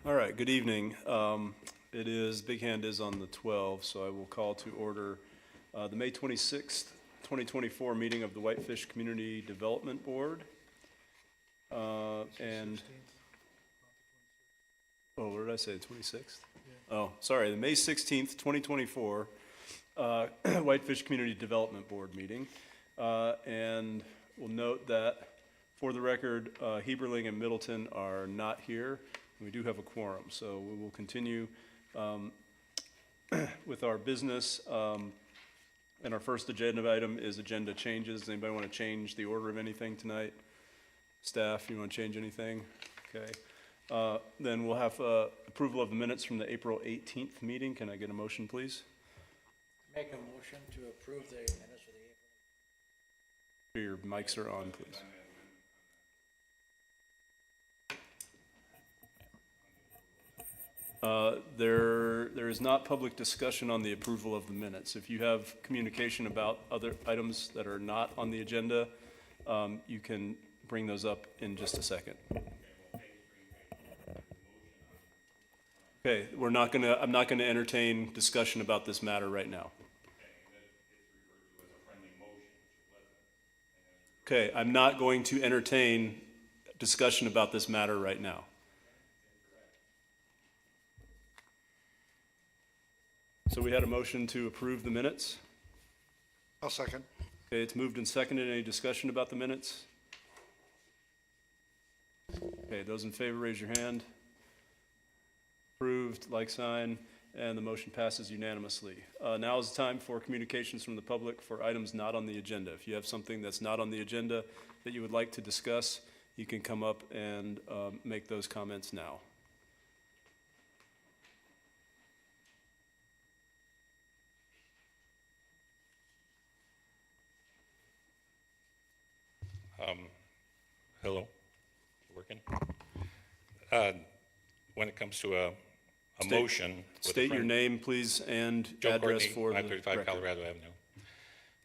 All right, good evening. Big Hand is on the 12th, so I will call to order the May 26th, 2024 meeting of the Whitefish Community Development Board. And, oh, what did I say, the 26th? Oh, sorry, the May 16th, 2024 Whitefish Community Development Board meeting. And we'll note that, for the record, Heberling and Middleton are not here. We do have a quorum, so we will continue with our business. And our first agenda item is agenda changes. Does anybody want to change the order of anything tonight? Staff, you want to change anything? Okay. Then we'll have approval of the minutes from the April 18th meeting. Can I get a motion, please? Make a motion to approve the minutes of the April. Your mics are on, please. There is not public discussion on the approval of the minutes. If you have communication about other items that are not on the agenda, you can bring those up in just a second. Okay, I'm not gonna entertain discussion about this matter right now. Okay, I'm not going to entertain discussion about this matter right now. So we had a motion to approve the minutes. I'll second. Okay, it's moved and seconded. Any discussion about the minutes? Okay, those in favor, raise your hand. Approved, like sign, and the motion passes unanimously. Now is the time for communications from the public for items not on the agenda. If you have something that's not on the agenda that you would like to discuss, you can come up and make those comments now. Hello, working? When it comes to a motion. State your name, please, and Joe address Courtney, for the 535 record. Colorado Avenue.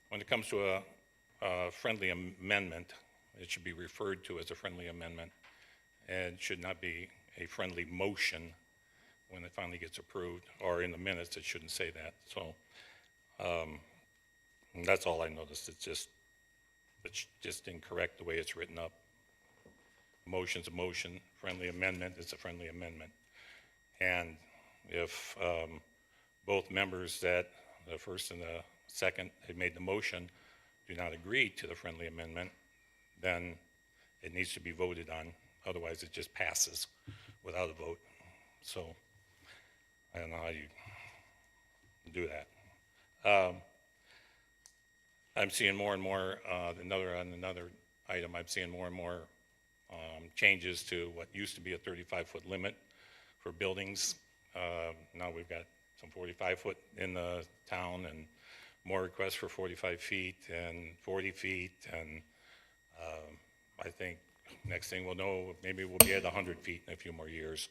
When it comes to a friendly amendment, it should be referred to as a friendly amendment, and should not be a friendly motion when it finally gets approved, or in the minutes, it shouldn't say that. So that's all I noticed. It's just incorrect the way it's written up. Motion's a motion, friendly amendment is a friendly amendment. And if both members that, the first and the second, had made the motion, do not agree to the friendly amendment, then it needs to be voted on. Otherwise, it just passes without a vote. So I don't know how you do that. I'm seeing more and more, on another item, I'm seeing more and more changes to what used to be a 35-foot limit for buildings. Now we've got some 45-foot in the town, and more requests for 45 feet and 40 feet. And I think next thing we'll know, maybe we'll be at 100 feet in a few more years.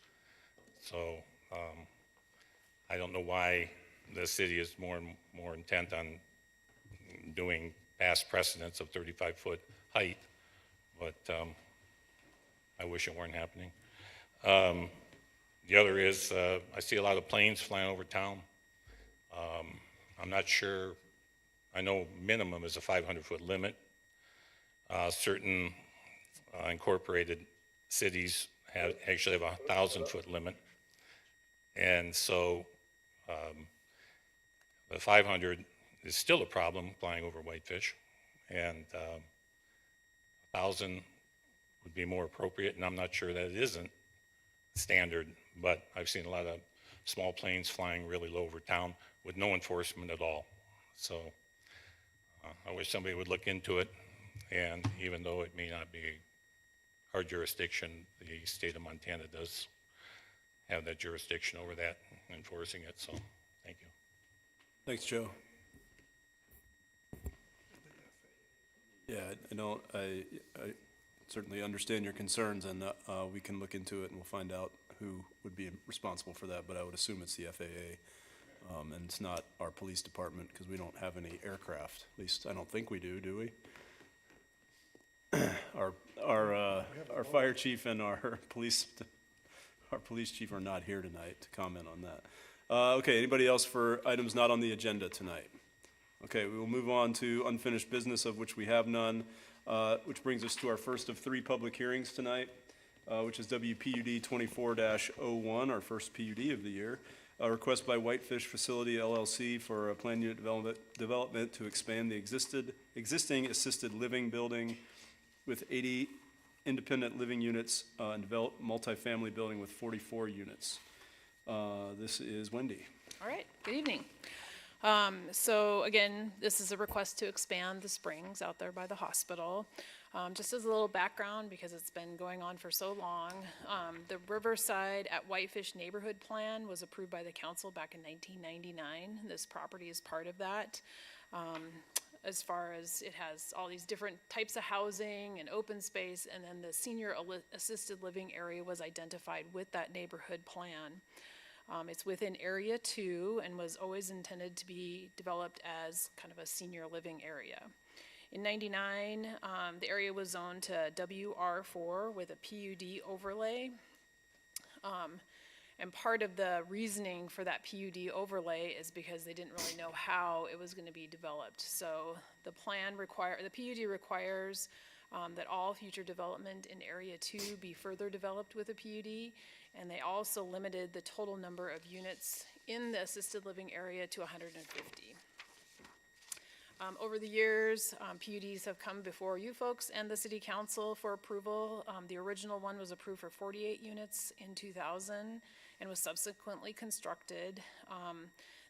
So I don't know why the city is more and more intent on doing past precedents of 35-foot height, but I wish it weren't happening. The other is, I see a lot of planes flying over town. I'm not sure, I know minimum is a 500-foot limit. Certain incorporated cities actually have a 1,000-foot limit. And so the 500 is still a problem flying over Whitefish, and 1,000 would be more appropriate, and I'm not sure that it isn't standard, but I've seen a lot of small planes flying really low over town with no enforcement at all. So I wish somebody would look into it, and even though it may not be our jurisdiction, the state of Montana does have that jurisdiction over that, enforcing it, so thank you. Thanks, Joe. Yeah, I certainly understand your concerns, and we can look into it and we'll find out who would be responsible for that, but I would assume it's the FAA. And it's not our police department because we don't have any aircraft. At least I don't think we do we? Our fire chief and our police our police chief are not here tonight to comment on that. Okay, anybody else for items not on the agenda tonight? Okay, we will move on to unfinished business, of which we have none, which brings us to our first of 3 public hearings tonight, which is WPUD 24-01, our first PUD of the year. A request by Whitefish Facility LLC for a planned unit development to expand the existing assisted living building with 80 independent living units and develop multifamily building with 44 units. This is Wendy. All right, good evening. So again, this is a request to expand the springs out there by the hospital. Just as a little background, because it's been going on for so long, the Riverside at Whitefish Neighborhood Plan was approved by the council back in 1999. This property is part of that. As far as it has all these different types of housing and open space, and then the senior assisted living area was identified with that neighborhood plan. It's within Area 2 and was always intended to be developed as kind of a senior living area. In '99, the area was zoned to WR4 with a PUD overlay. And part of the reasoning for that PUD overlay is because they didn't really know how it was going to be developed. So the PUD requires that all future development in Area 2 be further developed with a PUD, and they also limited the total number of units in the assisted living area to 150. Over the years, PUDs have come before you folks and the city council for approval. The original one was approved for 48 units in 2000 and was subsequently constructed.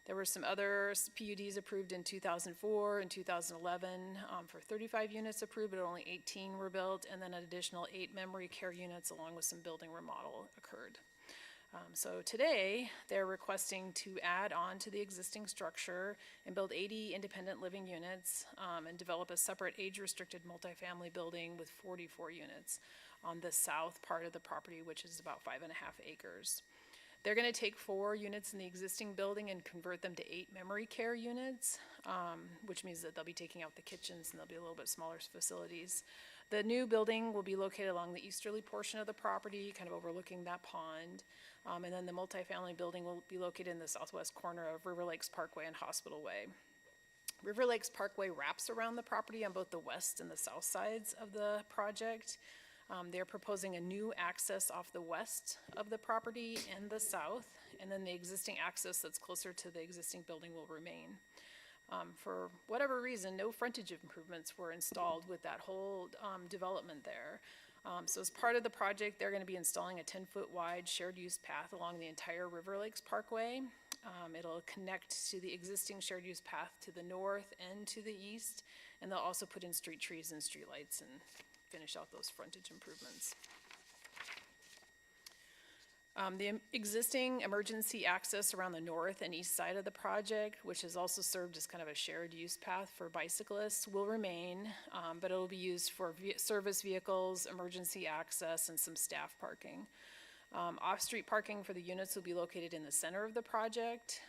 There were some other PUDs approved in 2004 and 2011 for 35 units approved, but only 18 were built, and then an additional 8 memory care units along with some building remodel occurred. So today, they're requesting to add on to the existing structure and build 80 independent living units and develop a separate age-restricted multifamily building with 44 units on the south part of the property, which is about 5.5 acres. They're going to take 4 units in the existing building and convert them to 8 memory care units, which means that they'll be taking out the kitchens and they'll be a little bit smaller facilities. The new building will be located along the easterly portion of the property, kind of overlooking that pond. And then the multifamily building will be located in the southwest corner of River Lakes Parkway and Hospital Way. River Lakes Parkway wraps around the property on both the west and the south sides of the project. They're proposing a new access off the west of the property and the south, and then the existing access that's closer to the existing building will remain. For whatever reason, no frontage improvements were installed with that whole development there. So as part of the project, they're going to be installing a 10-foot wide shared use path along the entire River Lakes Parkway. It'll connect to the existing shared use path to the north and to the east, and they'll also put in street trees and street lights and finish out those frontage improvements. The existing emergency access around the north and east side of the project, which has also served as kind of a shared use path for bicyclists, will remain, but it will be used for service vehicles, emergency access, and some staff parking. Off-street parking for the units will be located in the center of the project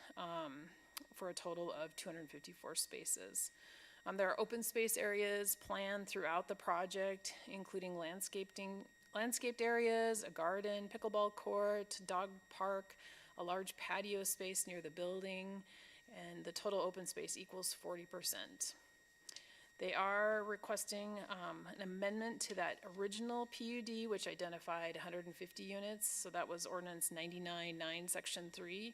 for a total of 254 spaces. There are open space areas planned throughout the project, including landscaped areas, a garden, pickleball court, dog park, a large patio space near the building, and the total open space equals 40%. They are requesting an amendment to that original PUD, which identified 150 units, so that was Ordinance 99-9, Section 3,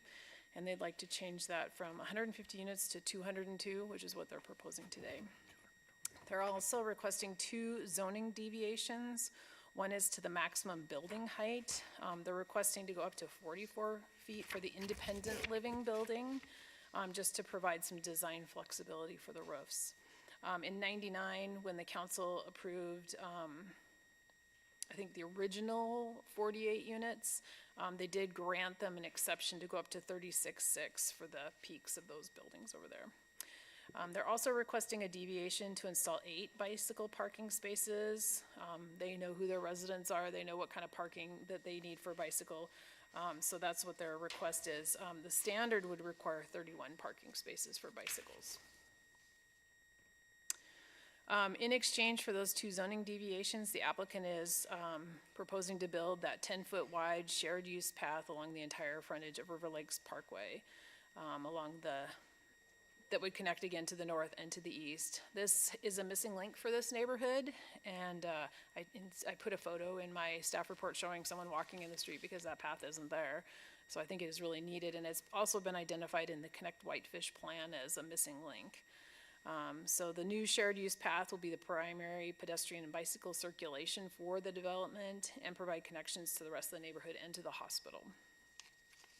and they'd like to change that from 150 units to 202, which is what they're proposing today. They're also requesting 2 zoning deviations. One is to the maximum building height. They're requesting to go up to 44 feet for the independent living building, just to provide some design flexibility for the roofs. In '99, when the council approved, I think the original 48 units, they did grant them an exception to go up to 36.6 for the peaks of those buildings over there. They're also requesting a deviation to install 8 bicycle parking spaces. They know who their residents are. They know what kind of parking that they need for bicycle. So that's what their request is. The standard would require 31 parking spaces for bicycles. In exchange for those 2 zoning deviations, the applicant is proposing to build that 10-foot wide shared use path along the entire frontage of River Lakes Parkway, that would connect again to the north and to the east. This is a missing link for this neighborhood, and I put a photo in my staff report showing someone walking in the street because that path isn't there. So I think it is really needed, and it's also been identified in the Connect Whitefish plan as a missing link. So the new shared use path will be the primary pedestrian and bicycle circulation for the development and provide connections to the rest of the neighborhood and to the hospital.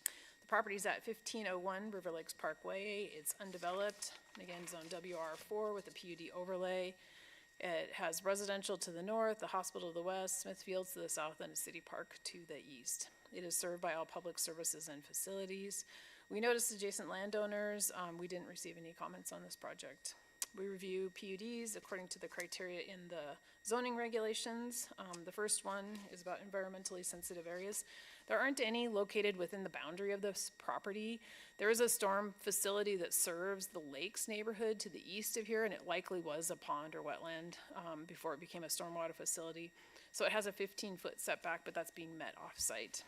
The property is at 1501 River Lakes Parkway. It's undeveloped, again, zone WR4 with a PUD overlay. It has residential to the north, the hospital to the west, Smithfields to the south, and a city park to the east. It is served by all public services and facilities. We noticed adjacent landowners. We didn't receive any comments on this project. We review PUDs according to the criteria in the zoning regulations. The first one is about environmentally sensitive areas. There aren't any located within the boundary of this property. There is a storm facility that serves the Lakes neighborhood to the east of here, and it likely was a pond or wetland before it became a stormwater facility. So it has a 15-foot setback, but that's being met off-site.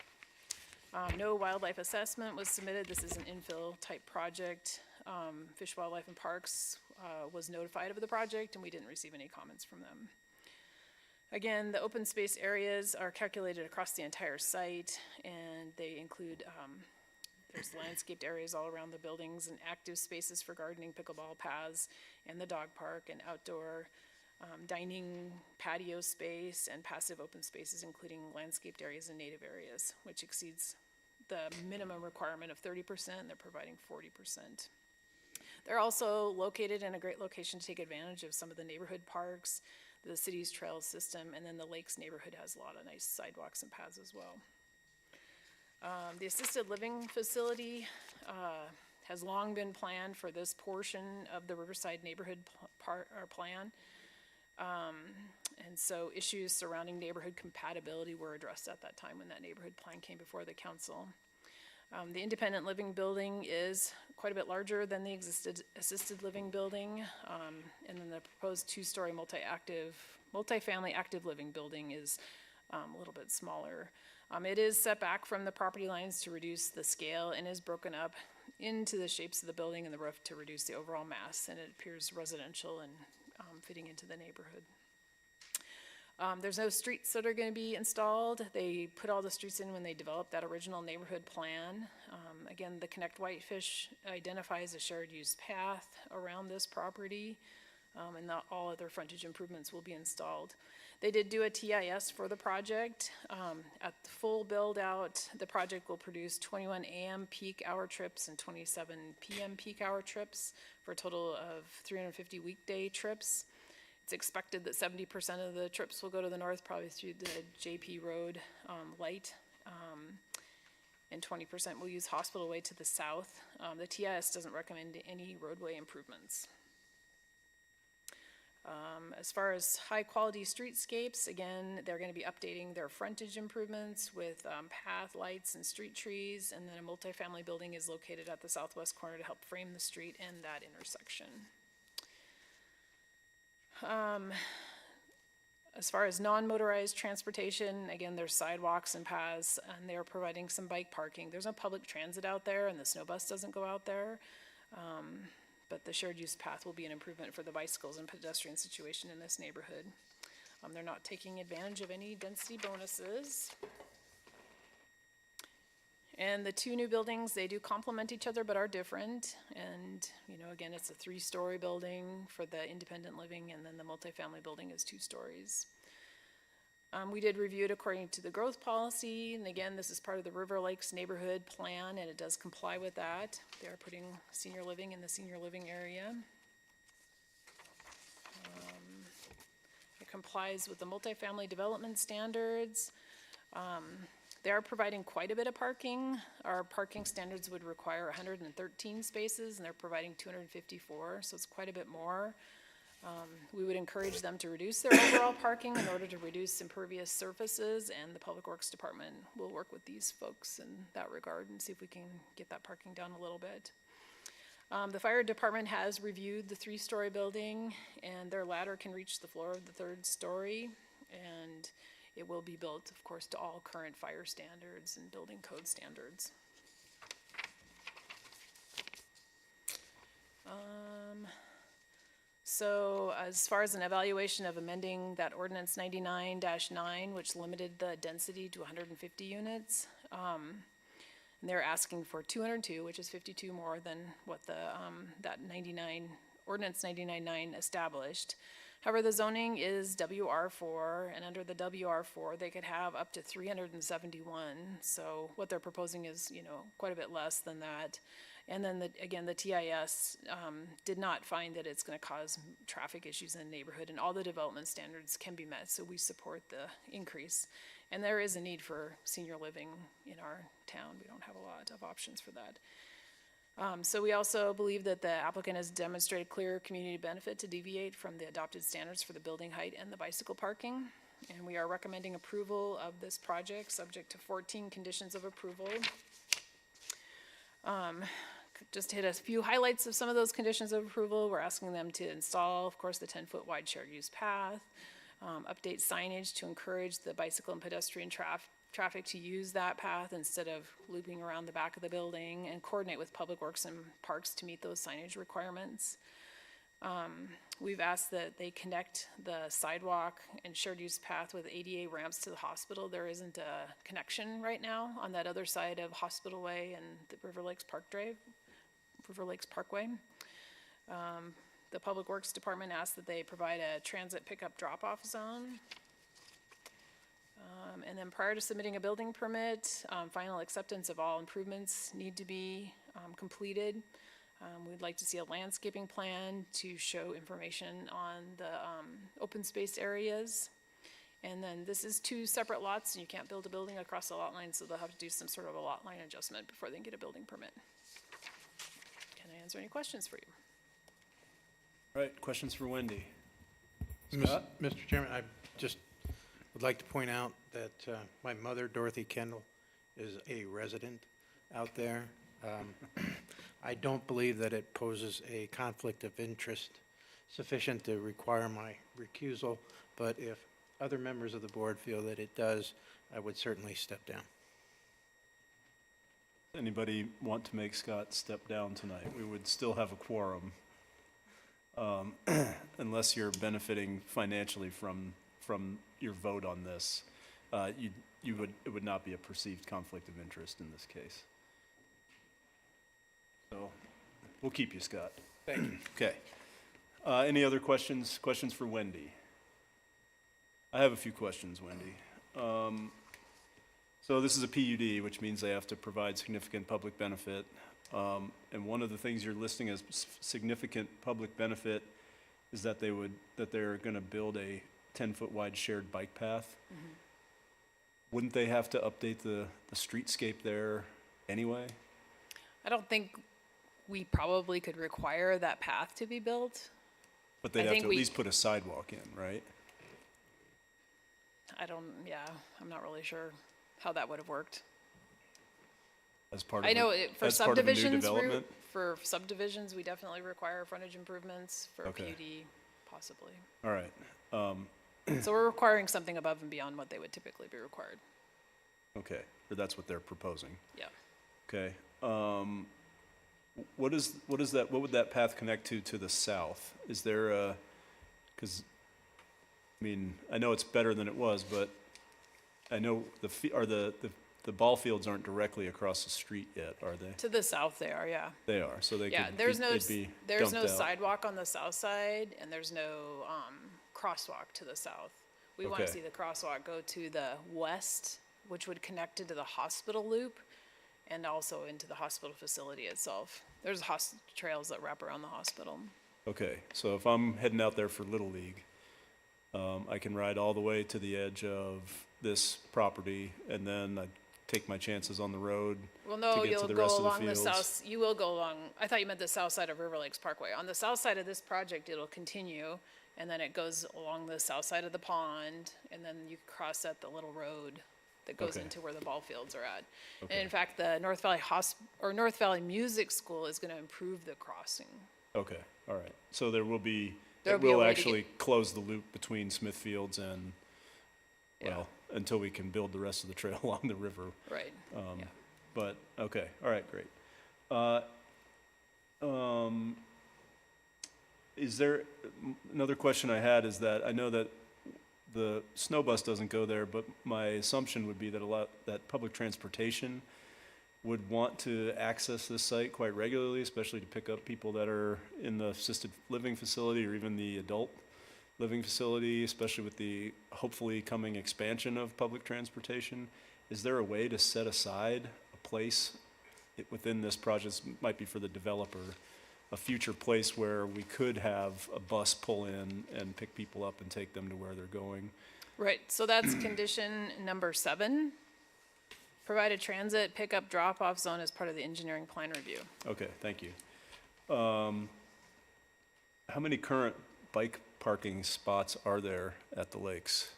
No wildlife assessment was submitted. This is an infill type project. Fish, Wildlife, and Parks was notified of the project, and we didn't receive any comments from them. Again, the open space areas are calculated across the entire site, and they include, there's landscaped areas all around the buildings and active spaces for gardening, pickleball paths, and the dog park, and outdoor dining, patio space, and passive open spaces, including landscaped areas and native areas, which exceeds the minimum requirement of 30%. They're providing 40%. They're also located in a great location to take advantage of some of the neighborhood parks, the city's trail system, and then the Lakes neighborhood has a lot of nice sidewalks and paths as well. The assisted living facility has long been planned for this portion of the Riverside neighborhood plan. And so issues surrounding neighborhood compatibility were addressed at that time when that neighborhood plan came before the council. The independent living building is quite a bit larger than the assisted living building. And then the proposed 2-story multifamily active living building is a little bit smaller. It is set back from the property lines to reduce the scale and is broken up into the shapes of the building and the roof to reduce the overall mass, and it appears residential and fitting into the neighborhood. There's no streets that are going to be installed. They put all the streets in when they developed that original neighborhood plan. Again, the Connect Whitefish identifies a shared use path around this property, and not all other frontage improvements will be installed. They did do a TIS for the project. At the full build out, the project will produce 21 AM peak hour trips and 27 PM peak hour trips for a total of 350 weekday trips. It's expected that 70% of the trips will go to the north, probably through the JP Road light, and 20% will use Hospital Way to the south. The TIS doesn't recommend any roadway improvements. As far as high quality streetscapes, again, they're going to be updating their frontage improvements with path lights and street trees, and then a multifamily building is located at the southwest corner to help frame the street and that intersection. As far as non-motorized transportation, again, there's sidewalks and paths, and they're providing some bike parking. There's no public transit out there, and the snow bus doesn't go out there. But the shared use path will be an improvement for the bicycles and pedestrian situation in this neighborhood. They're not taking advantage of any density bonuses. And the 2 new buildings, they do complement each other but are different. And, you know, again, it's a 3-story building for the independent living, and then the multifamily building is 2 stories. We did review it according to the growth policy, and again, this is part of the River Lakes neighborhood plan, and it does comply with that. They are putting senior living in the senior living area. It complies with the multifamily development standards. They are providing quite a bit of parking. Our parking standards would require 113 spaces, and they're providing 254, so it's quite a bit more. We would encourage them to reduce their overall parking in order to reduce impervious surfaces, and the Public Works Department will work with these folks in that regard and see if we can get that parking down a little bit. The fire department has reviewed the 3-story building, and their ladder can reach the floor of the 3rd story. And it will be built, of course, to all current fire standards and building code standards. So as far as an evaluation of amending that ordinance 99-9, which limited the density to 150 units, and they're asking for 202, which is 52 more than what the, that 99, ordinance 99-9 established. However, the zoning is WR4, and under the WR4, they could have up to 371. So what they're proposing is, you know, quite a bit less than that. And then, again, the TIS did not find that it's going to cause traffic issues in the neighborhood, and all the development standards can be met, so we support the increase. And there is a need for senior living in our town. We don't have a lot of options for that. So we also believe that the applicant has demonstrated clear community benefit to deviate from the adopted standards for the building height and the bicycle parking. And we are recommending approval of this project, subject to 14 conditions of approval. Just hit a few highlights of some of those conditions of approval. We're asking them to install, of course, the 10-foot wide shared use path, update signage to encourage the bicycle and pedestrian traffic to use that path instead of looping around the back of the building, and coordinate with Public Works and Parks to meet those signage requirements. We've asked that they connect the sidewalk and shared use path with ADA ramps to the hospital. There isn't a connection right now on that other side of Hospital Way and the River Lakes Parkway. The Public Works Department asked that they provide a transit pickup drop-off zone. And then prior to submitting a building permit, final acceptance of all improvements need to be completed. We'd like to see a landscaping plan to show information on the open space areas. And then this is 2 separate lots, and you can't build a building across the lot line, so they'll have to do some sort of a lot line adjustment before they can get a building permit. Can I answer any questions for you? All right, questions for Wendy? Mr. Chairman, I just would like to point out that my mother, Dorothy Kendall, is a resident out there. I don't believe that it poses a conflict of interest sufficient to require my recusal, but if other members of the board feel that it does, I would certainly step down. Anybody want to make Scott step down tonight? We would still have a quorum, unless you're benefiting financially from your vote on this. It would not be a perceived conflict of interest in this case. So, we'll keep you, Scott. Thank you. Okay. Any other questions? Questions for Wendy? I have a few questions, Wendy. So this is a PUD, which means they have to provide significant public benefit. And one of the things you're listing as significant public benefit is that they're gonna build a 10-foot wide shared bike path. Mm-hmm. Wouldn't they have to update the streetscape there anyway? I don't think we probably could require that path to be built. But they'd I have think to at we- least put a sidewalk in, right? I'm not really sure how that would have worked. As part of I know a- for as part of a new subdivisions, development? for subdivisions, we definitely require frontage improvements. For a Okay. PUD, possibly. All right. So we're requiring something above and beyond what they would typically be required. Okay, or that's what they're proposing. Yeah. Okay. What would that path connect to the south? Is there a, because, I mean, I know it's better than it was, but I know the ball fields aren't directly across the street yet, are they? To the south they are, yeah. They are, so they Yeah, could, there's no, they'd be there's no dumped out. sidewalk on the south side, and there's no, crosswalk to the south. We wanna Okay. see the crosswalk go to the west, which would connect into the hospital loop, and also into the hospital facility itself. There's trails that wrap around the hospital. Okay, so if I'm heading out there for Little League, I can ride all the way to the edge of this property, and then I take my chances on the road Well, to no, get to you'll the go rest of the along the fields. south, you will go along, I thought you meant the south side of River Lakes Parkway. On the south side of this project, it'll continue, and then it goes along the south side of the pond, and then you cross at the little road that goes Okay. into where the ball fields are at. And Okay. in fact, the North Valley Music School is gonna improve the crossing. Okay, all right. So there will be, There'll it be a will way to get- actually close the loop between Smithfields and, Yeah. well, until we can build the rest of the trail along the river. Right, yeah. But, okay, all right, great. Uh, Is there, another question I had is that I know that the snow bus doesn't go there, but my assumption would be that that public transportation would want to access this site quite regularly, especially to pick up people that are in the assisted living facility or even the adult living facility, especially with the hopefully coming expansion of public transportation. Is there a way to set aside a place within this project, might be for the developer, a future place where we could have a bus pull in and pick people up and take them to where they're going? Right, so that's condition number 7. Provide a transit pickup drop-off zone as part of the engineering plan review. Okay, thank you. How many current bike parking spots are there at the lakes?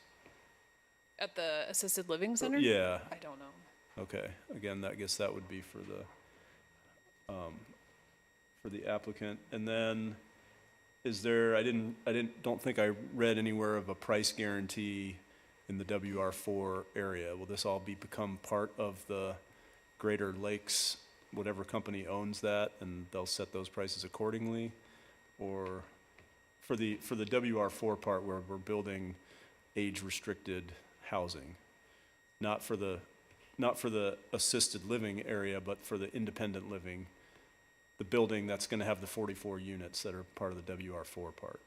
At the assisted living center? Yeah, I don't know. okay. Again, I guess that would be for the applicant. And then, is there, don't think I read anywhere of a price guarantee in the WR4 area. Will this all become part of the Greater Lakes, whatever company owns that, and they'll set those prices accordingly? Or for the WR4 part where we're building age-restricted housing, not for the assisted living area, but for the independent living, the building that's gonna have the 44 units that are part of the WR4 part.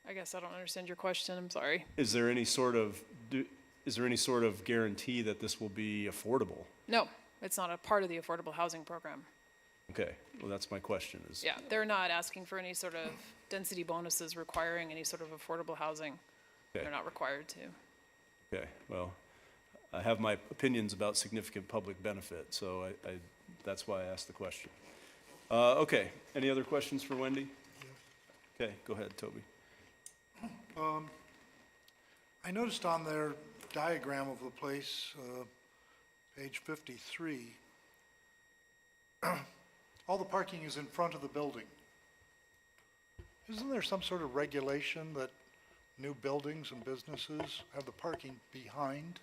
I guess I don't understand your question, I'm sorry. Is there any sort of guarantee that this will be affordable? No, it's not a part of the affordable housing program. Okay, well, that's my question is. Yeah, they're not asking for any sort of density bonuses requiring any sort of affordable housing. Okay. They're not required to. Okay, well, I have my opinions about significant public benefit, so that's why I asked the question. Okay, any other questions for Wendy? Okay, go ahead, Toby. I noticed on their diagram of the place, page 53, all the parking is in front of the building. Isn't there some sort of regulation that new buildings and businesses have the parking behind?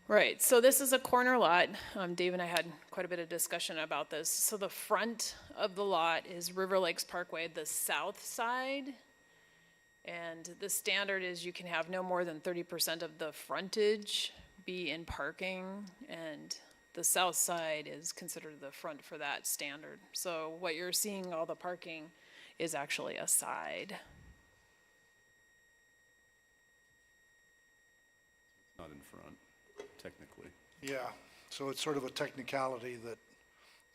Right, so this is a corner lot. Dave and I had quite a bit of discussion about this. So the front of the lot is River Lakes Parkway, the south side. And the standard is you can have no more than 30% of the frontage be in parking, and the south side is considered the front for that standard. So what you're seeing, all the parking, is actually a side. Not in front, technically. Yeah, so it's sort of a technicality that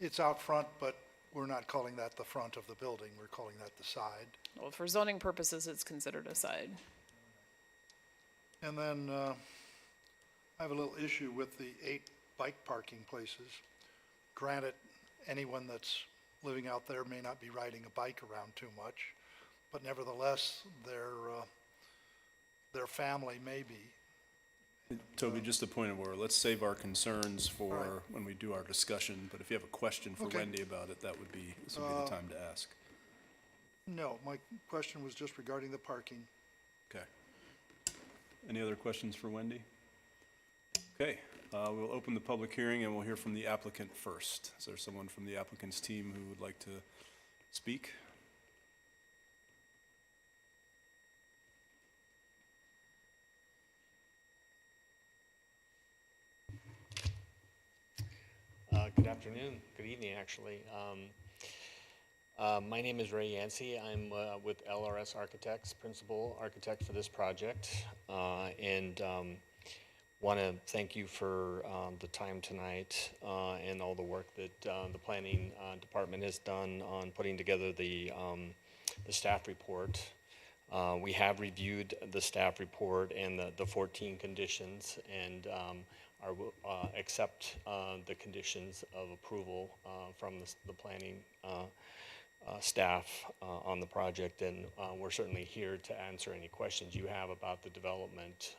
it's out front, but we're not calling that the front of the building, we're calling that the side. Well, for zoning purposes, it's considered a side. And then I have a little issue with the 8 bike parking places. Granted, anyone that's living out there may not be riding a bike around too much, but nevertheless, their family may be. Toby, just a point of order, let's save our concerns for Right. when we do our discussion, but if you have a question for Okay. Wendy about it, this would be the time to ask. No, my question was just regarding the parking. Okay. Any other questions for Wendy? Okay, we'll open the public hearing and we'll hear from the applicant first. Is there someone from the applicant's team who would like to speak? Good afternoon, good evening, actually. My name is Ray Yancey. I'm with LRS Architects, principal architect for this project. And want to thank you for the time tonight and all the work that the planning department has done on putting together the staff report. We have reviewed the staff report and the 14 conditions, and accept the conditions of approval from the planning staff on the project, and we're certainly here to answer any questions you have about the development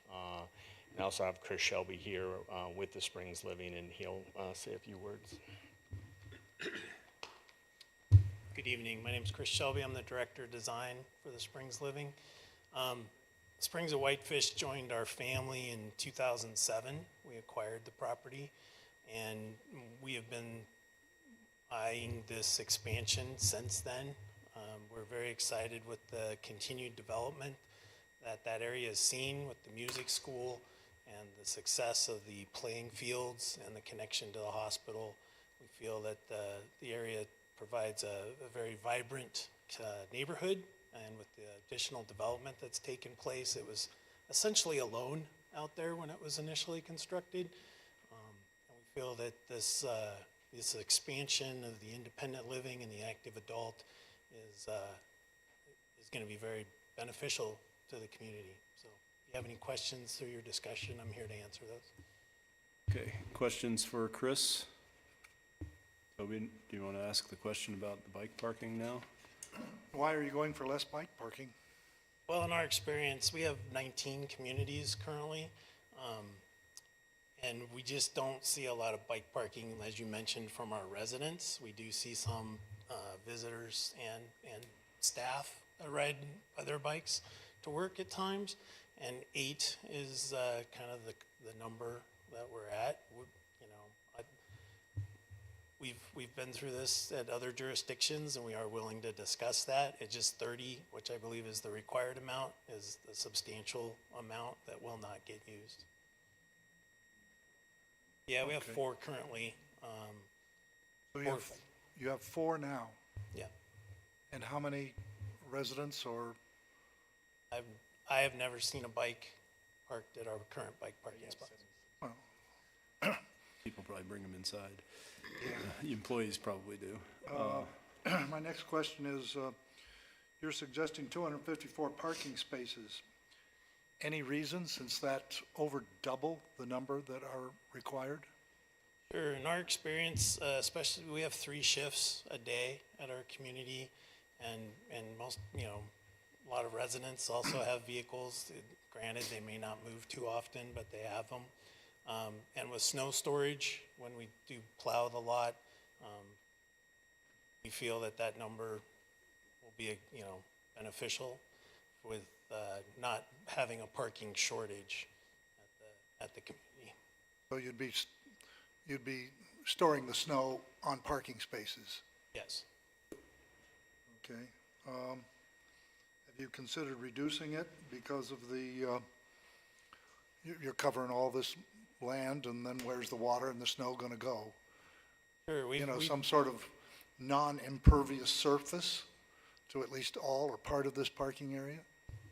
I also have Chris Shelby here with the Springs Living, and he'll say a few words. Good evening. My name is Chris Shelby. I'm the Director of Design for the Springs Living. Springs of Whitefish joined our family in 2007. We acquired the property, and we have been eyeing this expansion since then. We're very excited with the continued development that area has seen with the music school and the success of the playing fields and the connection to the hospital. We feel that the area provides a very vibrant neighborhood, and with the additional development that's taken place, it was essentially alone out there when it was initially constructed. And we feel that this expansion of the independent living and the active adult is going to be very beneficial to the community. So if you have any questions through your discussion, I'm here to answer those. Okay, questions for Chris? Toby, do you want to ask the question about the bike parking now? Why are you going for less bike parking? Well, in our experience, we have 19 communities currently, and we just don't see a lot of bike parking, as you mentioned, from our residents. We do see some visitors and staff that ride their bikes to work at times, and 8 is kind of the number that we're at. We've been through this at other jurisdictions, and we are willing to discuss that. It's just 30, which I believe is the required amount, is the substantial amount that will not get used. Yeah, we have Okay. 4 currently. So Four. you have 4 now, Yeah, and how many residents or, I have never seen a bike parked at our current bike parking spots. well, People probably bring them inside. The employees probably do. my next question is, you're suggesting 254 parking spaces. Any reason, since that's over double the number that are required? Sure, in our experience, especially, we have 3 shifts a day at our community, and most, a lot of residents also have vehicles. Granted, they may not move too often, but they have them. And with snow storage, when we do plow the lot, we feel that number will be, beneficial with not having a parking shortage at the community. So you'd be storing the snow on parking spaces, Yes. okay? Have you considered reducing it because of the, you're covering all this land, and then where's the water and the snow gonna go? Sure, Some sort of non-impervious surface to at least all or part of this parking area?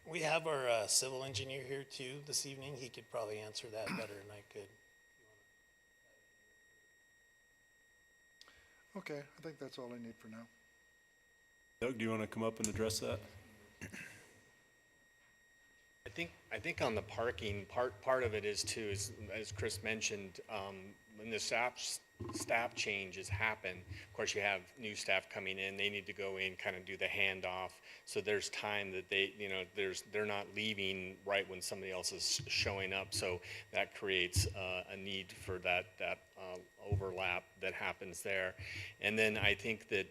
we have our civil engineer here too this evening. He could probably answer that better than I could. Okay, I think that's all I need for now. Doug, do you want to come up and address that? I think on the parking, part of it is too, is, as Chris mentioned, when the staff changes happen, of course you have new staff coming in, they need to go in, kind of do the handoff, so there's time that they, they're not leaving right when somebody else is showing up, so that creates a need for that overlap that happens there. And then I think that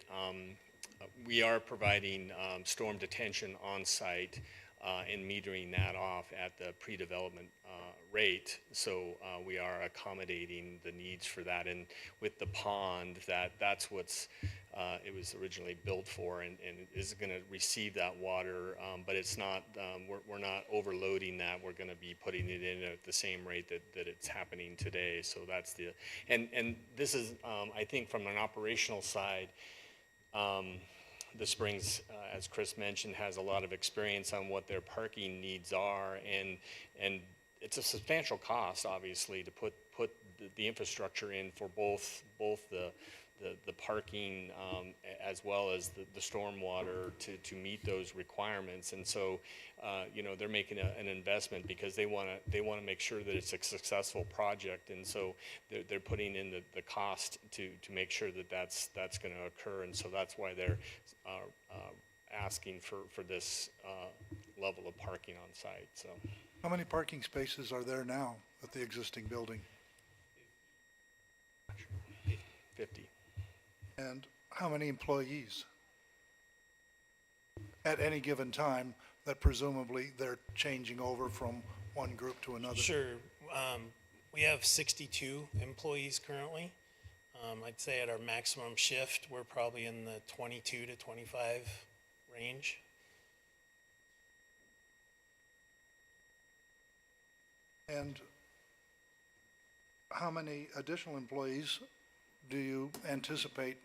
we are providing storm detention on site and metering that off at the pre-development rate. So we are accommodating the needs for that. And with the pond, that's what's it was originally built for, and is going to receive that water. But it's not. We're not overloading that. We're going to be putting it in at the same rate that it's happening today. So that's the. And this is, I think, from an operational side. The Springs, as Chris mentioned, has a lot of experience on what their parking needs are, and it's a substantial cost, obviously, to put the infrastructure in for both the parking as well as the stormwater to meet those requirements. And so, they're making an investment because they want to make sure that it's a successful project. And so they're putting in the cost to make sure that that's going to occur. And so that's why they're asking for this level of parking on site. So. How many parking spaces are there now at the existing building? 50. And how many employees? At any given time, that presumably they're changing over from one group to another? Sure. We have 62 employees currently. I'd say at our maximum shift, we're probably in the 22 to 25 range. And how many additional employees do you anticipate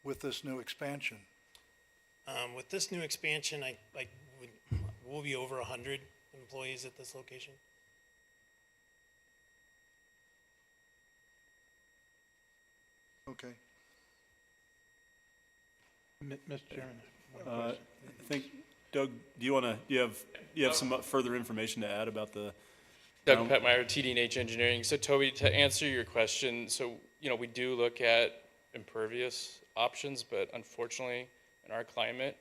with this new expansion? With this new expansion, we'll be over 100 employees at this location. Okay. Mr. Chairman, one I question. think, Doug, do you have some further information to add about the? Doug Um, Petmeyer, TD&H Engineering. So Toby, to answer your question, so, we do look at impervious options, but unfortunately, in our climate,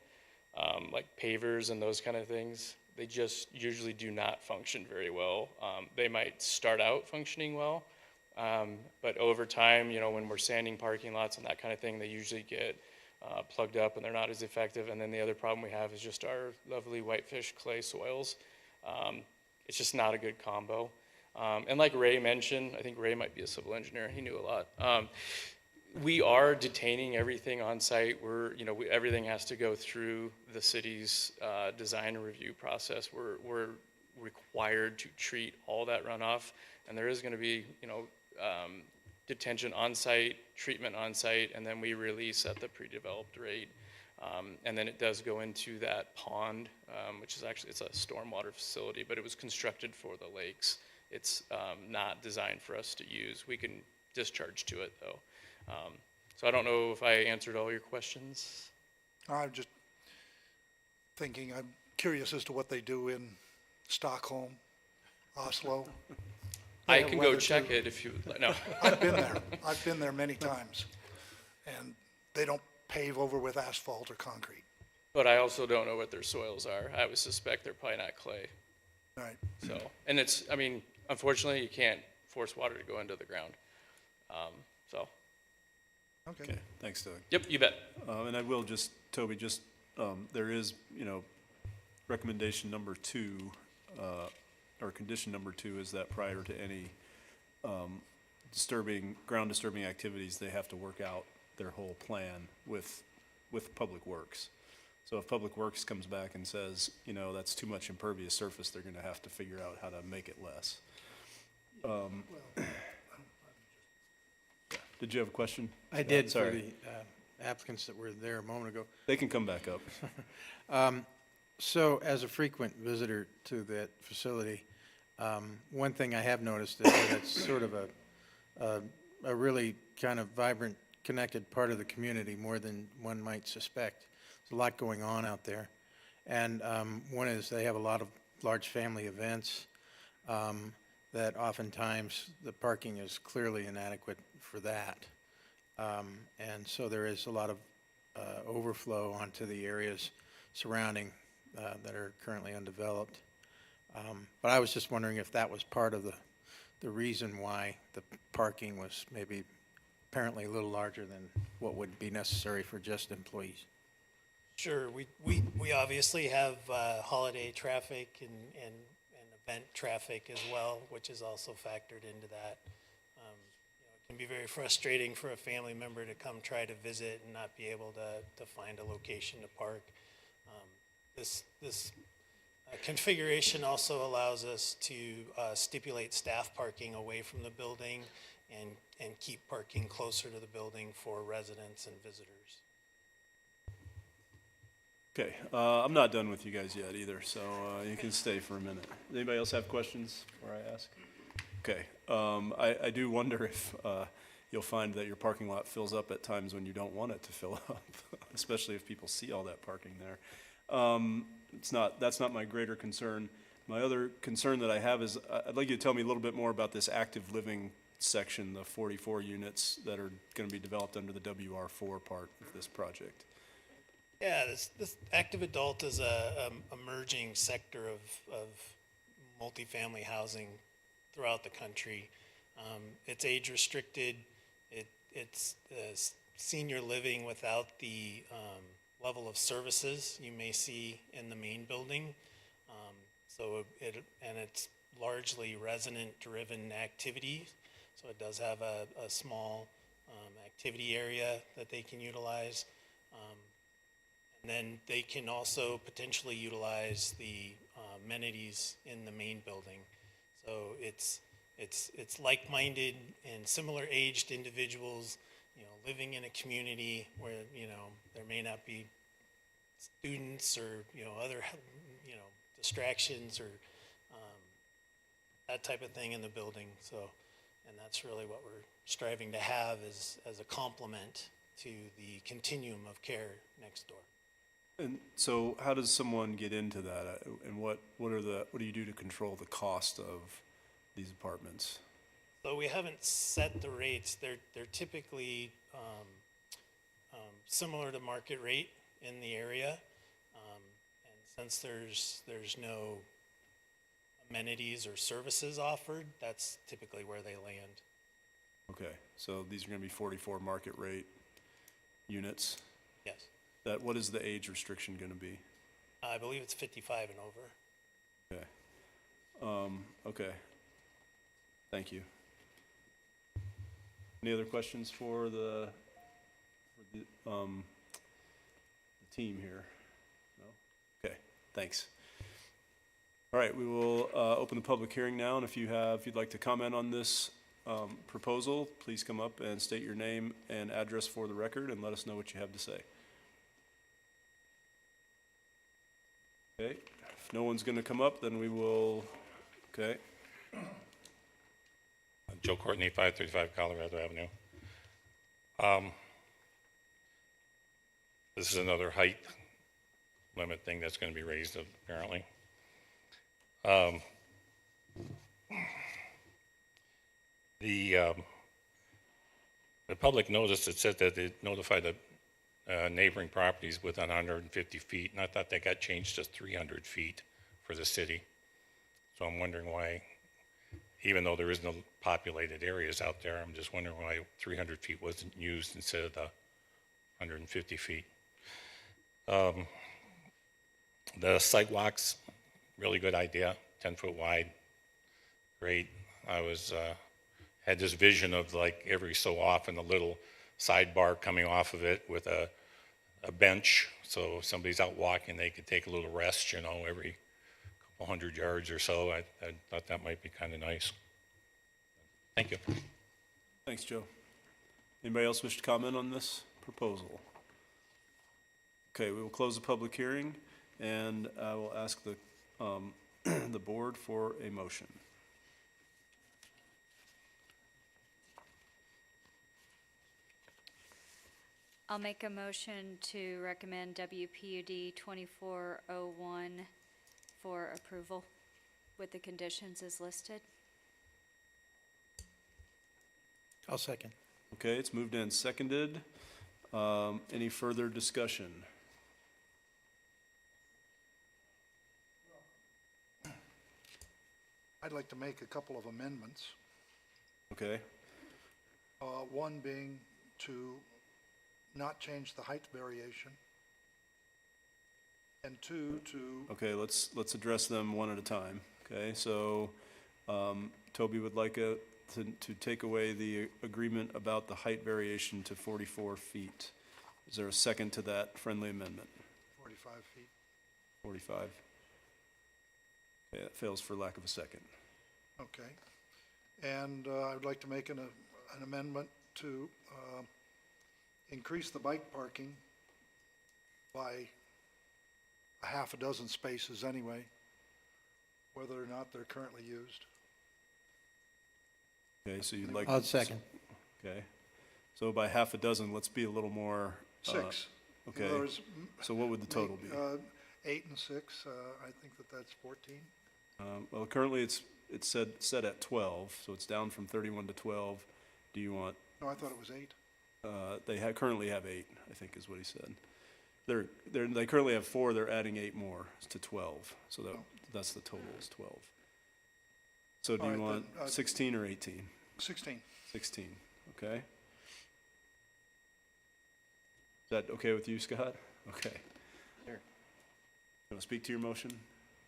like pavers and those kind of things, they just usually do not function very well. They might start out functioning well, but over time, when we're sanding parking lots and that kind of thing, they usually get plugged up and they're not as effective. And then the other problem we have is just our lovely Whitefish clay soils. It's just not a good combo. And like Ray mentioned, I think Ray might be a civil engineer. He knew a lot. We are detaining everything on site. Everything has to go through the city's design and review process. We're required to treat all that runoff, and there is going to be, detention on site, treatment on site, and then we release at the pre-developed rate. And then it does go into that pond, which is actually, it's a stormwater facility, but it was constructed for the lakes. It's not designed for us to use. We can discharge to it though. So I don't know if I answered all your questions. I'm just thinking, I'm curious as to what they do in Stockholm, Oslo. I have can go weather check too. it if you would like. No. I've been there. I've been there many times. And they don't pave over with asphalt or concrete. But I also don't know what their soils are. I would suspect they're probably not clay. All right. So, and unfortunately, you can't force water to go into the ground. So, Okay. Okay, thanks, Doug. yep, you bet. And I will just, Toby, there is, recommendation number 2, or condition number 2 is that prior to any ground disturbing activities, they have to work out their whole plan with Public Works. So if Public Works comes back and says, that's too much impervious surface, they're gonna have to figure out how to make it less. Did you have a question? I did for Sorry. the applicants that were there a moment ago. They can come back up. So as a frequent visitor to that facility, one thing I have noticed is that it's sort of a really kind of vibrant, connected part of the community, more than one might suspect. There's a lot going on out there. And one is they have a lot of large family events that oftentimes the parking is clearly inadequate for that. And so there is a lot of overflow onto the areas surrounding that are currently undeveloped. But I was just wondering if that was part of the reason why the parking was maybe apparently a little larger than what would be necessary for just employees. Sure, we obviously have holiday traffic and event traffic as well, which is also factored into that. It can be very frustrating for a family member to come try to visit and not be able to find a location to park. This configuration also allows us to stipulate staff parking away from the building and keep parking closer to the building for residents and visitors. Okay, I'm not done with you guys yet either, so you can stay for a minute. Does anybody else have questions before I ask? Okay, I do wonder if you'll find that your parking lot fills up at times when you don't want it to fill up, especially if people see all that parking there. That's not my greater concern. My other concern that I have is I'd like you to tell me a little bit more about this active living section, the 44 units that are going to be developed under the WR4 part of this project. Yeah, this active adult is a emerging sector of multifamily housing throughout the country. It's age restricted. It's senior living without the level of services you may see in the main building. It's largely resident-driven activity. So it does have a small activity area that they can utilize. And then they can also potentially utilize the amenities in the main building. So it's like-minded and similar-aged individuals, living in a community where, there may not be students or, other, distractions or that type of thing in the building. So, and that's really what we're striving to have as a complement to the continuum of care next door. And so how does someone get into that? And what do you do to control the cost of these apartments? So we haven't set the rates. They're typically similar to market rate in the area. And since there's no amenities or services offered, that's typically where they land. Okay, so these are gonna be 44 market rate units. Yes. What is the age restriction gonna be? I believe it's 55 and over. Okay. Okay. Thank you. Any other questions for the team here? No? Okay, thanks. All right, we will open the public hearing now, and if you'd like to comment on this proposal, please come up and state your name and address for the record and let us know what you have to say. Okay, if no one's gonna come up, then we will, okay. Joe Courtney, 535 Colorado Avenue. This is another height limit thing that's going to be raised, apparently. The public notice, it said that it notified the neighboring properties within 150 feet, and I thought that got changed to 300 feet for the city. So I'm wondering why, even though there is no populated areas out there, I'm just wondering why 300 feet wasn't used instead of the 150 feet. The sidewalks, really good idea, 10 foot wide, great. I had this vision of like every so often a little sidebar coming off of it with a bench, so if somebody's out walking, they could take a little rest, every couple 100 yards or so. I thought that might be kind of nice. Thank you. Thanks, Joe. Anybody else wish to comment on this proposal? Okay, we will close the public hearing, and I will ask the, the board for a motion. I'll make a motion to recommend WPUD 2401 for approval with the conditions as listed. I'll second. Okay, it's moved and seconded. Any further discussion? I'd like to make a couple of amendments. Okay, One being to not change the height variation. And two, to, okay, let's address them one at a time. Okay, so, Toby would like to take away the agreement about the height variation to 44 feet. Is there a second to that friendly amendment? 45 feet. 45. Okay, that fails for lack of a second. Okay. And I would like to make an amendment to increase the bike parking by a half a dozen spaces anyway, whether or not they're currently used. Okay, so you'd like. I'll second. Okay, so by half a dozen, let's be a little more. 6. In Okay, other words, so what would the total be? 8 and 6, I think that's 14. Well, currently it's set at 12, so it's down from 31 to 12. Do you want, No, I thought it was 8. they currently have 8, I think is what he said. They currently have 4, they're adding 8 more to 12, so that's the total is 12. So do All you right, want then, 16 or 18? 16. 16, okay. Is that okay with you, Scott? Okay. Sure. You want to speak to your motion?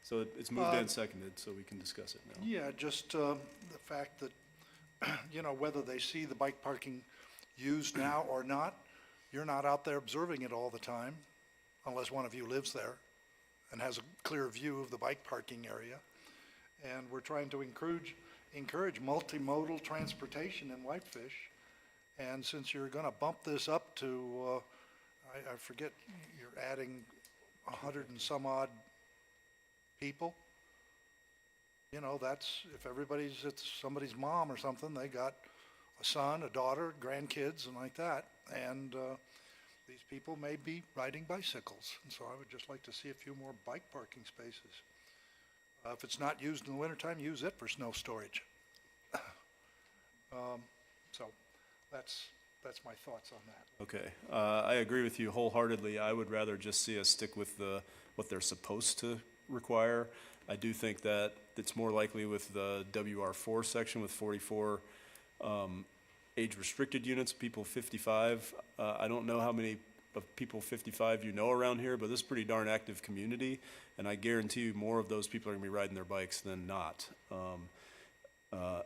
So it's moved and seconded, so we can discuss it now. Yeah, just the fact that, you know, whether they see the bike parking used now or not, you're not out there observing it all the time, unless one of you lives there and has a clear view of the bike parking area. And we're trying to encourage multimodal transportation in Whitefish. And since you're gonna bump this up to, I forget, you're adding 100 and some odd people, you know, that's, if it's somebody's mom or something, they got a son, a daughter, grandkids, and like that. And these people may be riding bicycles. And so I would just like to see a few more bike parking spaces. If it's not used in the wintertime, use it for snow storage. So that's my thoughts on that. Okay, I agree with you wholeheartedly. I would rather just see us stick with what they're supposed to require. I do think that it's more likely with the WR4 section with 44 age-restricted units, people 55. I don't know how many of people 55 you know around here, but this is a pretty darn active community, and I guarantee you more of those people are gonna be riding their bikes than not.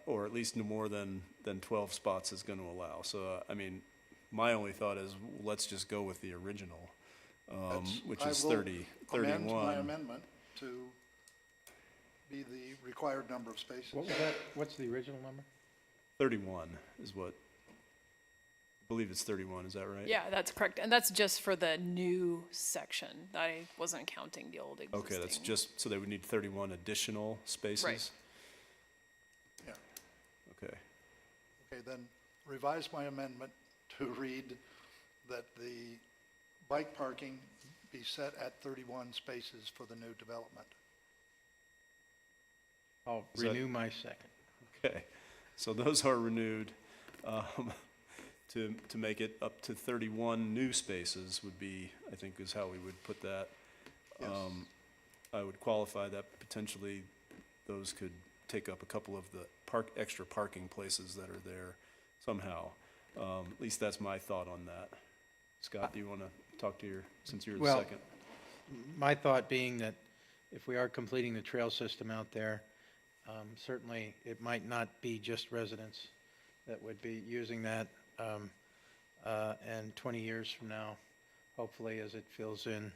Or at least no more than 12 spots is gonna allow. So, I mean, my only thought is, let's just go with the original, which is 30, I will amend my 31. amendment to be the required number of spaces. What was that, what's the original number? 31 is what, I believe it's 31, is that right? Yeah, that's correct. And that's just for the new section. I wasn't counting the old existing. Okay, that's just, so they would need 31 additional spaces? Right. Yeah. Okay, Okay, then revise my amendment to read that the bike parking be set at 31 spaces for the new development. I'll Is that- renew my second. okay. So those are renewed. To make it up to 31 new spaces would be, I think is how we would put that. Yes. I would qualify that potentially those could take up a couple of the extra parking places that are there somehow. At least that's my thought on that. Scott, do you want to talk to since you're the Well, second? My thought being that if we are completing the trail system out there, certainly it might not be just residents that would be using that. And 20 years from now, hopefully as it fills in,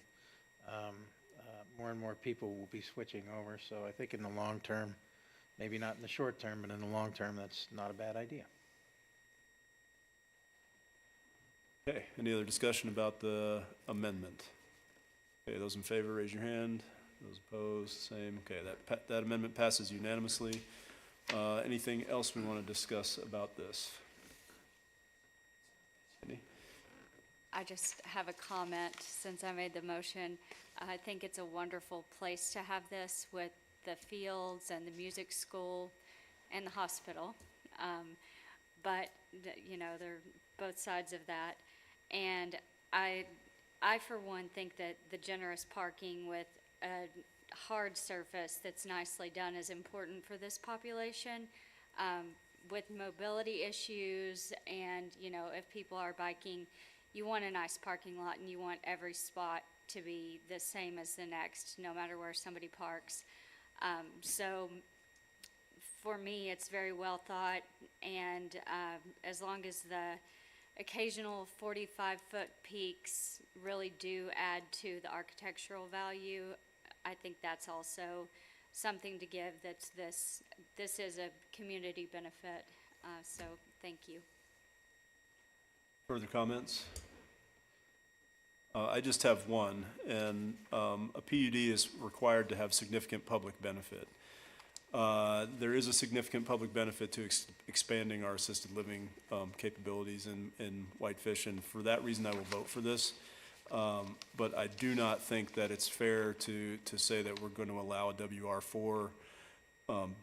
more and more people will be switching over. So I think in the long term, maybe not in the short term, but in the long term, that's not a bad idea. Okay, any other discussion about the amendment? Okay, those in favor, raise your hand. Those opposed, same. Okay, that amendment passes unanimously. Anything else we want to discuss about this? Cindy? I just have a comment since I made the motion. I think it's a wonderful place to have this with the fields and the music school and the hospital. But, you know, they're both sides of that. And I for one, think that the generous parking with a hard surface that's nicely done is important for this population. With mobility issues and, you know, if people are biking, you want a nice parking lot and you want every spot to be the same as the next, no matter where somebody parks. So for me, it's very well thought, and as long as the occasional 45-foot peaks really do add to the architectural value, I think that's also something to give. That's this is a community benefit. So thank you. Further comments? I just have one, and a PUD is required to have significant public benefit. There is a significant public benefit to expanding our assisted living capabilities in Whitefish, and for that reason, I will vote for this. But I do not think that it's fair to say that we're going to allow a WR4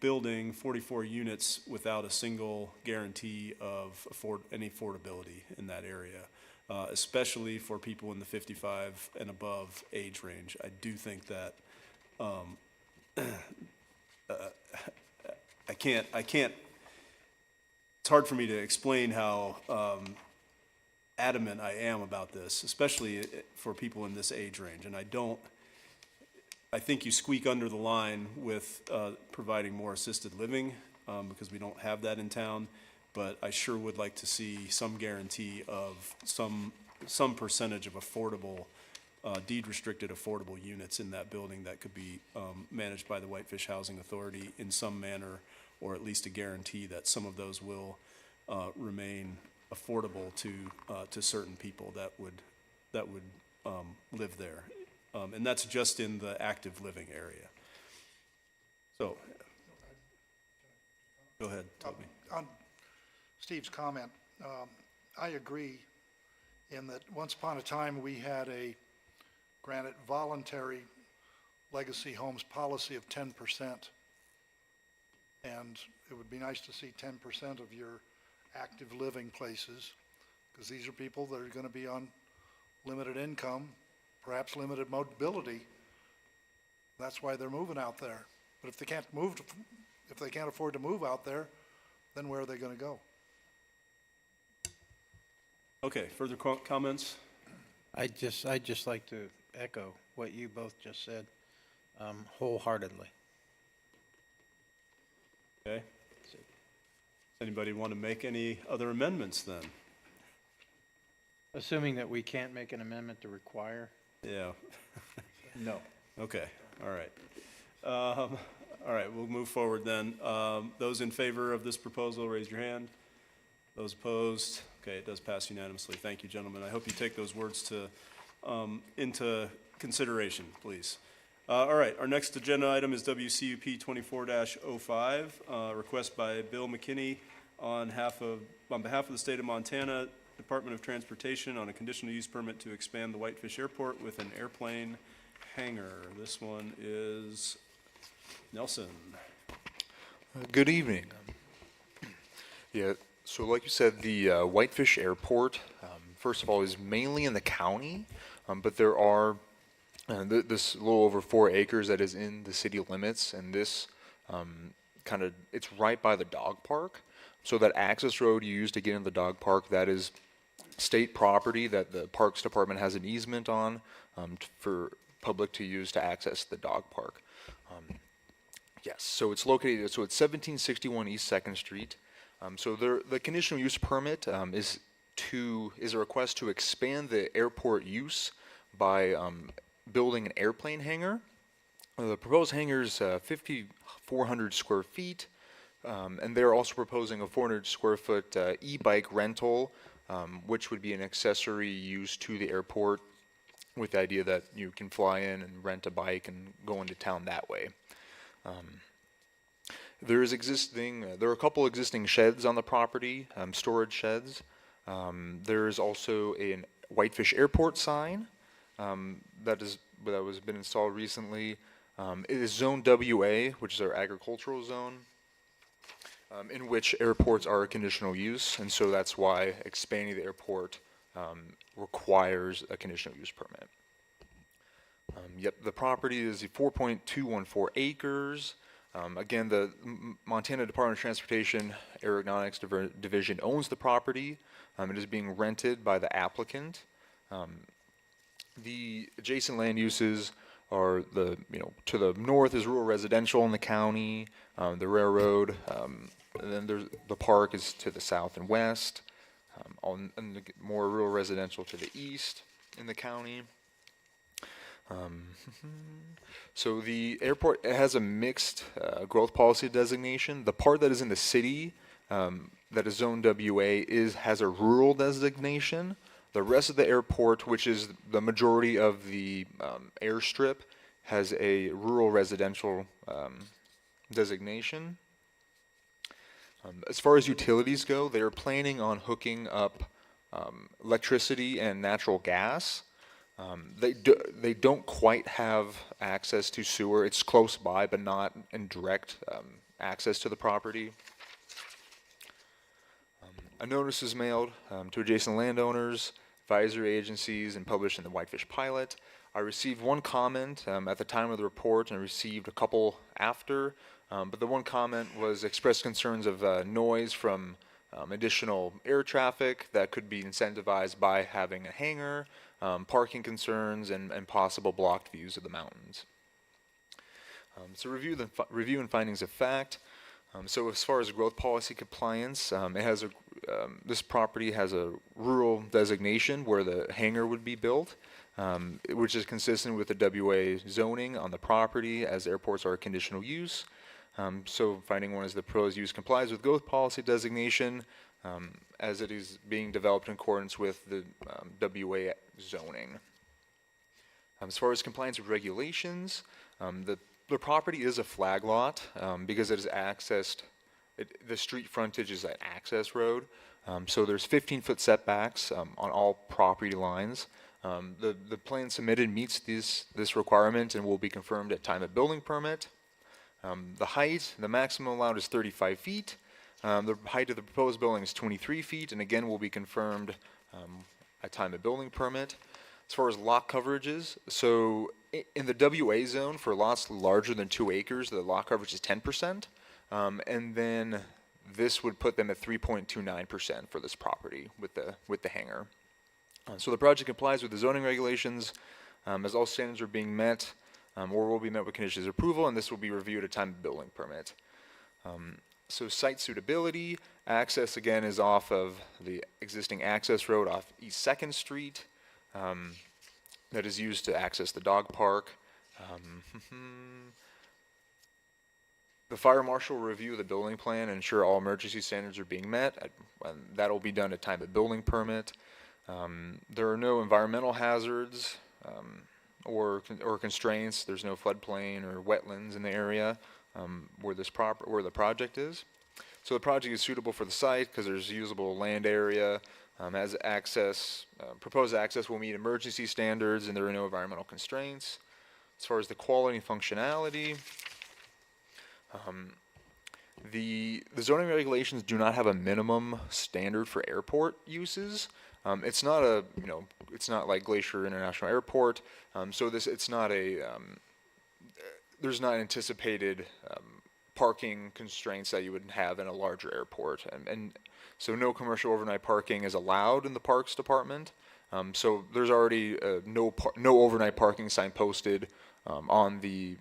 building 44 units without a single guarantee of any affordability in that area, especially for people in the 55 and above age range. I do think that I I can't, it's hard for me to explain how adamant I am about this, especially for people in this age range. And I think you squeak under the line with providing more assisted living, because we don't have that in town. But I sure would like to see some guarantee of some percentage of affordable, deed-restricted affordable units in that building that could be managed by the Whitefish Housing Authority in some manner, or at least a guarantee that some of those will remain affordable to certain people that would live there. And that's just in the active living area. So, go ahead, Toby. On Steve's comment, I agree in that once upon a time, we had a, granted, voluntary legacy homes policy of 10%. And it would be nice to see 10% of your active living places, because these are people that are going to be on limited income, perhaps limited mobility. That's why they're moving out there. But if they can't afford to move out there, then where are they going to go? Okay, further comments? I'd just like to echo what you both just said, wholeheartedly. Okay. Does anybody want to make any other amendments then? Assuming that we can't make an amendment to require? Yeah. No. Okay, all right. All right, we'll move forward then. Those in favor of this proposal, raise your hand. Those opposed? Okay, it does pass unanimously. Thank you, gentlemen. I hope you take those words into consideration, please. All right, our next agenda item is WCUP 24-05, request by Bill McKinney on behalf of the state of Montana Department of Transportation on a conditional use permit to expand the Whitefish Airport with an airplane hangar. This one is Nelson. Good evening. Yeah, so like you said, the Whitefish Airport, first of all, is mainly in the county, but there are this little over 4 acres that is in the city limits, and this it's right by the dog park. So that access road you use to get in the dog park, that is state property that the Parks Department has an easement on for public to use to access the dog park. Yes, so it's located, so it's 1761 East 2nd Street. So the conditional use permit is a request to expand the airport use by building an airplane hangar. The proposed hangar is 5,400 square feet, and they're also proposing a 400 square foot e-bike rental, which would be an accessory use to the airport, with the idea that you can fly in and rent a bike and go into town that way. There are a couple existing sheds on the property, storage sheds. There is also a Whitefish Airport sign that was been installed recently. It is Zone WA, which is our agricultural zone, in which airports are a conditional use, and so that's why expanding the airport requires a conditional use permit. Yep, the property is 4.214 acres. Again, the Montana Department of Transportation Aeronautics Division owns the property. It is being rented by the applicant. The adjacent land uses are to the north is rural residential in the county, the railroad, and then the park is to the south and west, and the more rural residential to the east in the county. So the airport, it has a mixed growth policy designation. The part that is in the city, that is Zone WA, has a rural designation. The rest of the airport, which is the majority of the airstrip, has a rural residential designation. As far as utilities go, they are planning on hooking up electricity and natural gas. They don't quite have access to sewer. It's close by, but not in direct access to the property. A notice is mailed to adjacent landowners, advisory agencies, and published in the Whitefish Pilot. I received one comment at the time of the report, and I received a couple after. But the one comment was expressed concerns of noise from additional air traffic that could be incentivized by having a hangar, parking concerns, and possible blocked views of the mountains. So review and findings of fact. So as far as growth policy compliance, it has this property has a rural designation where the hangar would be built, which is consistent with the WA zoning on the property, as airports are a conditional use. So finding one is the proposed use complies with growth policy designation, as it is being developed in accordance with the WA zoning. As far as compliance with regulations, the property is a flag lot because it is accessed, the street frontage is an access road. So there's 15-foot setbacks on all property lines. The plan submitted meets this requirement and will be confirmed at time of building permit. The maximum allowed is 35 feet. The height of the proposed building is 23 feet, and again will be confirmed at time of building permit. As far as lot coverages, so in the WA zone for lots larger than 2 acres, the lot coverage is 10%, and then this would put them at 3.29% for this property with the hangar. So the project complies with the zoning regulations, as all standards are being met, or will be met with conditions of approval, and this will be reviewed at time of building permit. So site suitability, access again is off of the existing access road off East 2nd Street. That is used to access the dog park. The fire marshal will review the building plan and ensure all emergency standards are being met. That will be done at time of building permit. There are no environmental hazards or constraints. There's no floodplain or wetlands in the area where the project is. So the project is suitable for the site because there's usable land area. As access, proposed access will meet emergency standards and there are no environmental constraints. As far as the quality and functionality, the zoning regulations do not have a minimum standard for airport uses. It's not it's not like Glacier International Airport. So it's not there's not anticipated parking constraints that you would have in a larger airport, and so no commercial overnight parking is allowed in the Parks Department. So there's already no overnight parking sign posted on the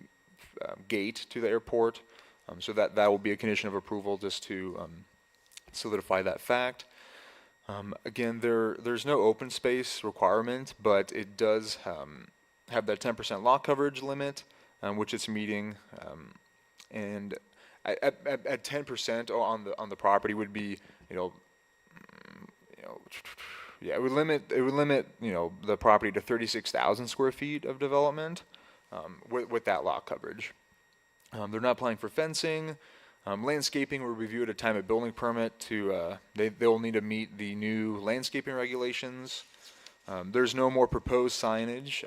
gate to the airport. So that will be a condition of approval just to solidify that fact. Again, there's no open space requirement, but it does have that 10% lot coverage limit, which it's meeting. And at 10% on the property would be, yeah, it would limit the property to 36,000 square feet of development with that lot coverage. They're not applying for fencing. Landscaping will review at a time of building permit to they'll need to meet the new landscaping regulations. There's no more proposed signage.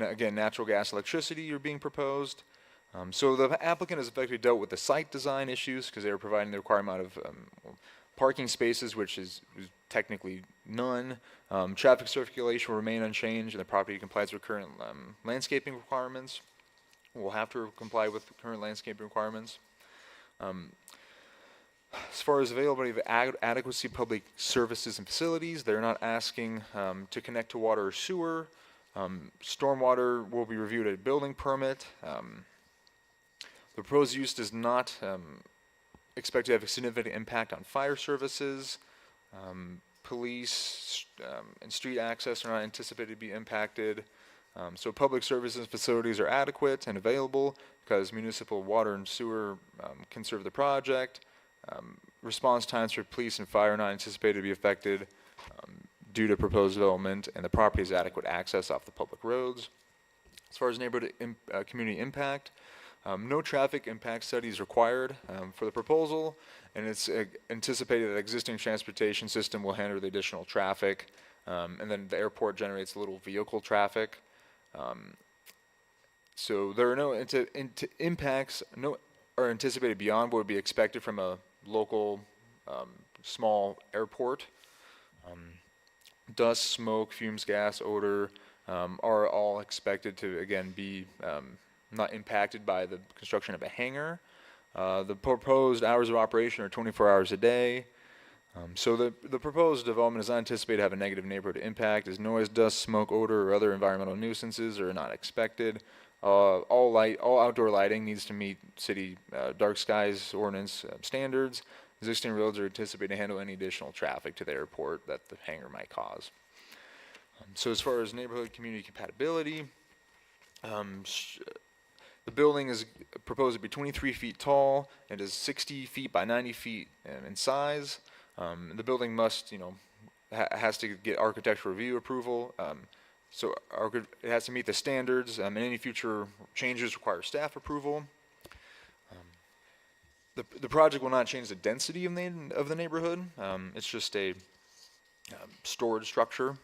Again, natural gas, electricity are being proposed. So the applicant has effectively dealt with the site design issues because they are providing the requirement of parking spaces, which is technically none. Traffic circulation will remain unchanged, and the property complies with current landscaping requirements. We'll have to comply with current landscaping requirements. As far as availability of adequacy of public services and facilities, they're not asking to connect to water or sewer. Stormwater will be reviewed at a building permit. The proposed use does not expect to have a significant impact on fire services. Police and street access are not anticipated to be impacted. So public services and facilities are adequate and available because municipal water and sewer can serve the project. Response times for police and fire are not anticipated to be affected due to proposed development, and the property has adequate access off the public roads. As far as neighborhood community impact, no traffic impact study is required for the proposal, and it's anticipated that existing transportation system will handle the additional traffic, and then the airport generates little vehicle traffic. So there are no impacts are anticipated beyond what would be expected from a local small airport. Dust, smoke, fumes, gas, odor are all expected to, again, be not impacted by the construction of a hangar. The proposed hours of operation are 24 hours a day. So the proposed development is not anticipated to have a negative neighborhood impact, as noise, dust, smoke, odor, or other environmental nuisances are not expected. All outdoor lighting needs to meet city dark skies ordinance standards. Existing roads are anticipated to handle any additional traffic to the airport that the hangar might cause. So as far as neighborhood community compatibility, the building is proposed to be 23 feet tall and is 60 feet by 90 feet in size. The building must, has to get architectural review approval. It has to meet the standards, and any future changes require staff approval. The project will not change the density of the neighborhood. It's just a storage structure.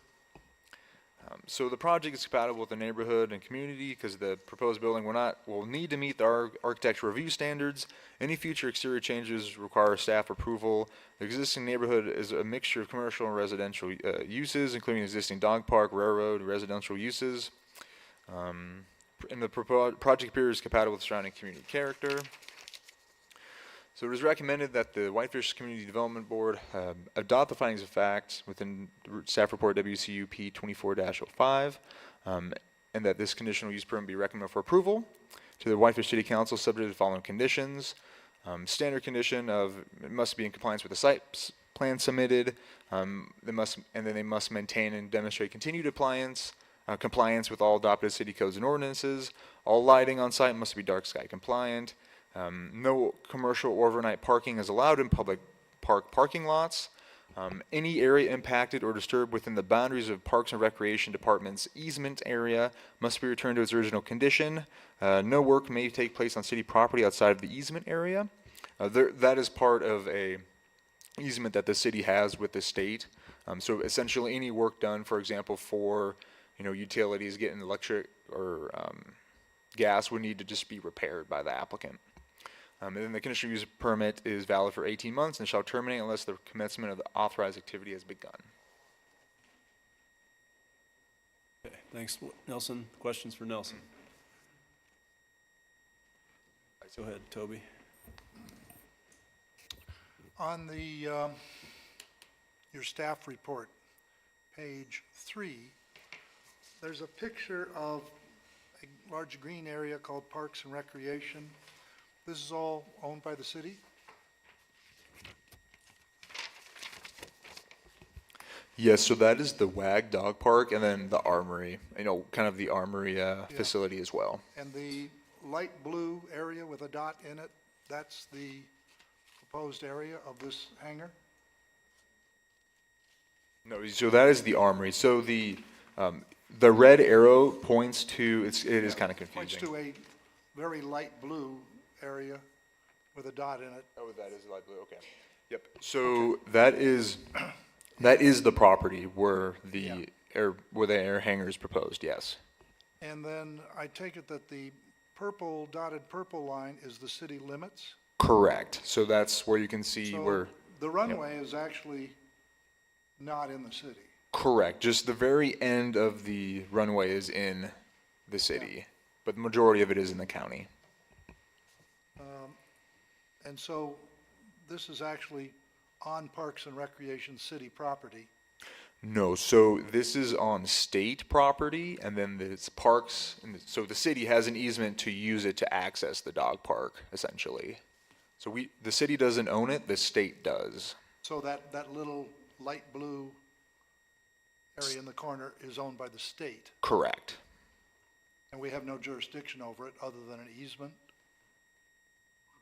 So the project is compatible with the neighborhood and community because the proposed building will need to meet the architectural review standards. Any future exterior changes require staff approval. The existing neighborhood is a mixture of commercial and residential uses, including existing dog park, railroad, residential uses. And the project appears compatible with surrounding community character. So it is recommended that the Whitefish Community Development Board adopt the findings of fact within staff report WCUP 24-05, and that this conditional use permit be recommended for approval to the Whitefish City Council subject to the following conditions. Standard condition of it must be in compliance with the site plan submitted. They must maintain and demonstrate continued compliance with all adopted city codes and ordinances. All lighting on site must be dark sky compliant. No commercial or overnight parking is allowed in public parking lots. Any area impacted or disturbed within the boundaries of Parks and Recreation Department's easement area must be returned to its original condition. No work may take place on city property outside of the easement area. That is part of a easement that the city has with the state. So essentially any work done, for example, for utilities getting electric or gas would need to just be repaired by the applicant. And then the conditional use permit is valid for 18 months and shall terminate unless the commencement of the authorized activity has begun. Okay, thanks, Nelson. Questions for Nelson? Go ahead, Toby. On your staff report, page 3, there's a picture of a large green area called Parks and Recreation. This is all owned by the city? Yes, so that is the WAG Dog Park and then the Armory, kind of the Armory facility as well. And the light blue area with a dot in it, that's the proposed area of this hangar? No, so that is the Armory. So the red arrow points to, it is kind of confusing. Points to a very light blue area with a dot in it. Oh, that is light blue, okay. Yep, so that is the property where the air hangar is proposed, yes. And then I take it that the dotted purple line is the city limits? Correct, so that's where you can see where. So the runway is actually not in the city? Correct, just the very end of the runway is in the city, but the majority of it is in the county. And so this is actually on Parks and Recreation city property? No, so this is on state property, and then it's parks, and so the city has an easement to use it to access the dog park, essentially. So the city doesn't own it, the state does. So that little light blue area in the corner is owned by the state? Correct. And we have no jurisdiction over it other than an easement?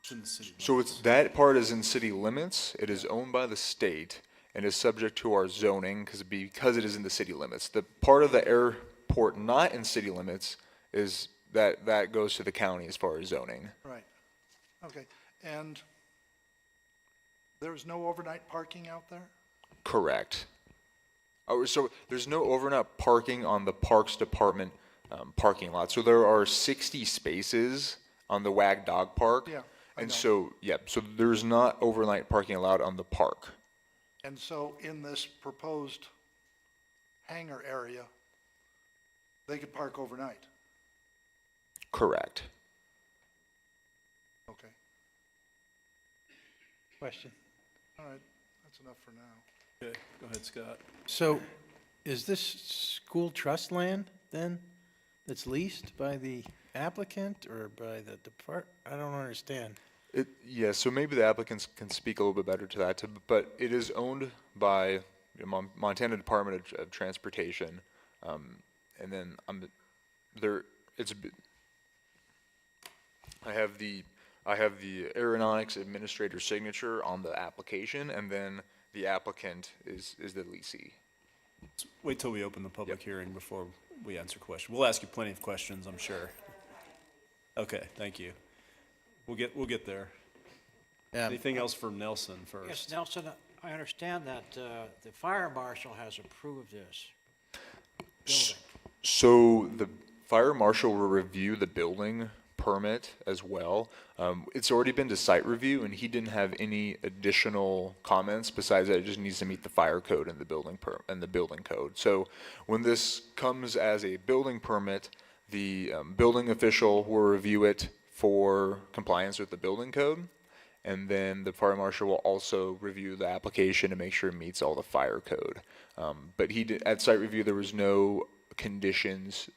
It's in the city. So that part is in city limits, it is owned by the state, and is subject to our zoning, because it is in the city limits. The part of the airport not in city limits is that goes to the county as far as zoning. Right. Okay. And there's no overnight parking out there? Correct. Oh, so there's no overnight parking on the Parks Department parking lot. So there are 60 spaces on the WAG Dog Park. Yeah, I And know. so there's not overnight parking allowed on the park. And so in this proposed hangar area, they could park overnight? Correct. Okay, Question. all right, that's enough for now. Okay, go ahead, Scott. So is this school trust land then that's leased by the applicant or by the I don't understand. Yeah, so maybe the applicants can speak a little bit better to that, but it is owned by Montana Department of Transportation. And then there, I have the aeronautics administrator's signature on the application, and then the applicant is the leasee. Wait till we open the public Yep. hearing before we answer questions. We'll ask you plenty of questions, I'm sure. Okay, thank you. We'll get there. Anything else for Nelson Yes, first? Nelson, I understand that the fire marshal has approved this building. So the fire marshal will review the building permit as well. It's already been to site review, and he didn't have any additional comments besides that it just needs to meet the fire code and the building code. So when this comes as a building permit, the building official will review it for compliance with the building code, and then the fire marshal will also review the application to make sure it meets all the fire code. But at site review, there was no conditions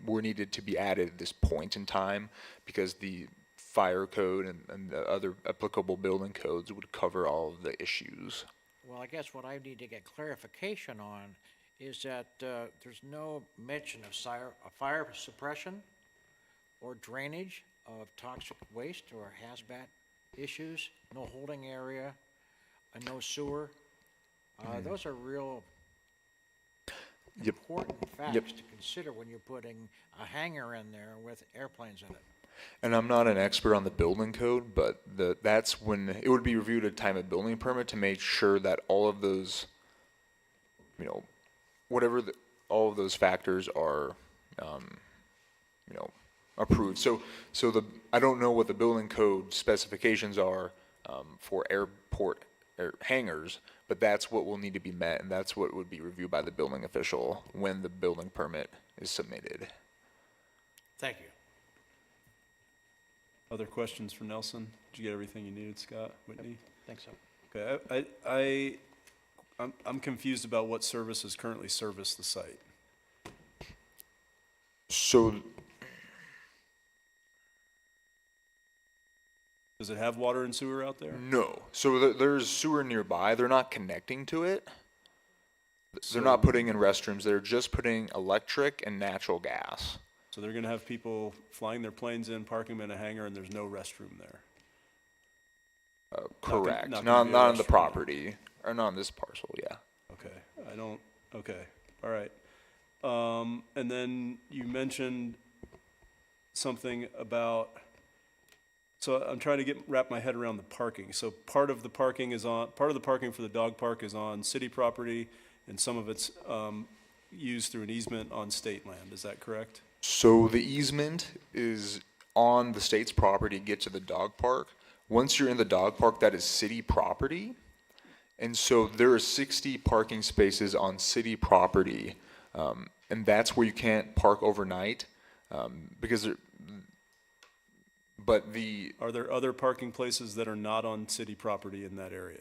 were needed to be added at this point in time, because the fire code and the other applicable building codes would cover all of the issues. Well, I guess what I need to get clarification on is that there's no mention of fire suppression or drainage of toxic waste or hazmat issues, no holding area, and no sewer. Those are real Yep. important facts to consider when you're putting a hangar in there with airplanes in it. And I'm not an expert on the building code, but that's when it would be reviewed at time of building permit to make sure that all of those, all of those factors are, approved. So I don't know what the building code specifications are for airport hangars, but that's what will need to be met, and that's what would be reviewed by the building official when the building permit is submitted. Thank you. Other questions for Nelson? Did you get everything you needed, Scott, Whitney? I think so. Okay, I'm confused about what services currently service the site. So Does it have water and sewer out there? no. So there's sewer nearby. They're not connecting to it. They're not putting in restrooms. They're just putting electric and natural gas. So they're gonna have people flying their planes in, parking them in a hangar, and there's no restroom there? Correct. not Not gonna be a on the restroom. property, or not on this parcel, yeah. Okay, okay, all right. And then you mentioned something about, so I'm trying to wrap my head around the parking. So part of the parking for the dog park is on city property, and some of it's used through an easement on state land, is that correct? So the easement is on the state's property to get to the dog park. Once you're in the dog park, that is city property. And so there are 60 parking spaces on city property, and that's where you can't park overnight, because Are there other parking places that are not on city property in that area?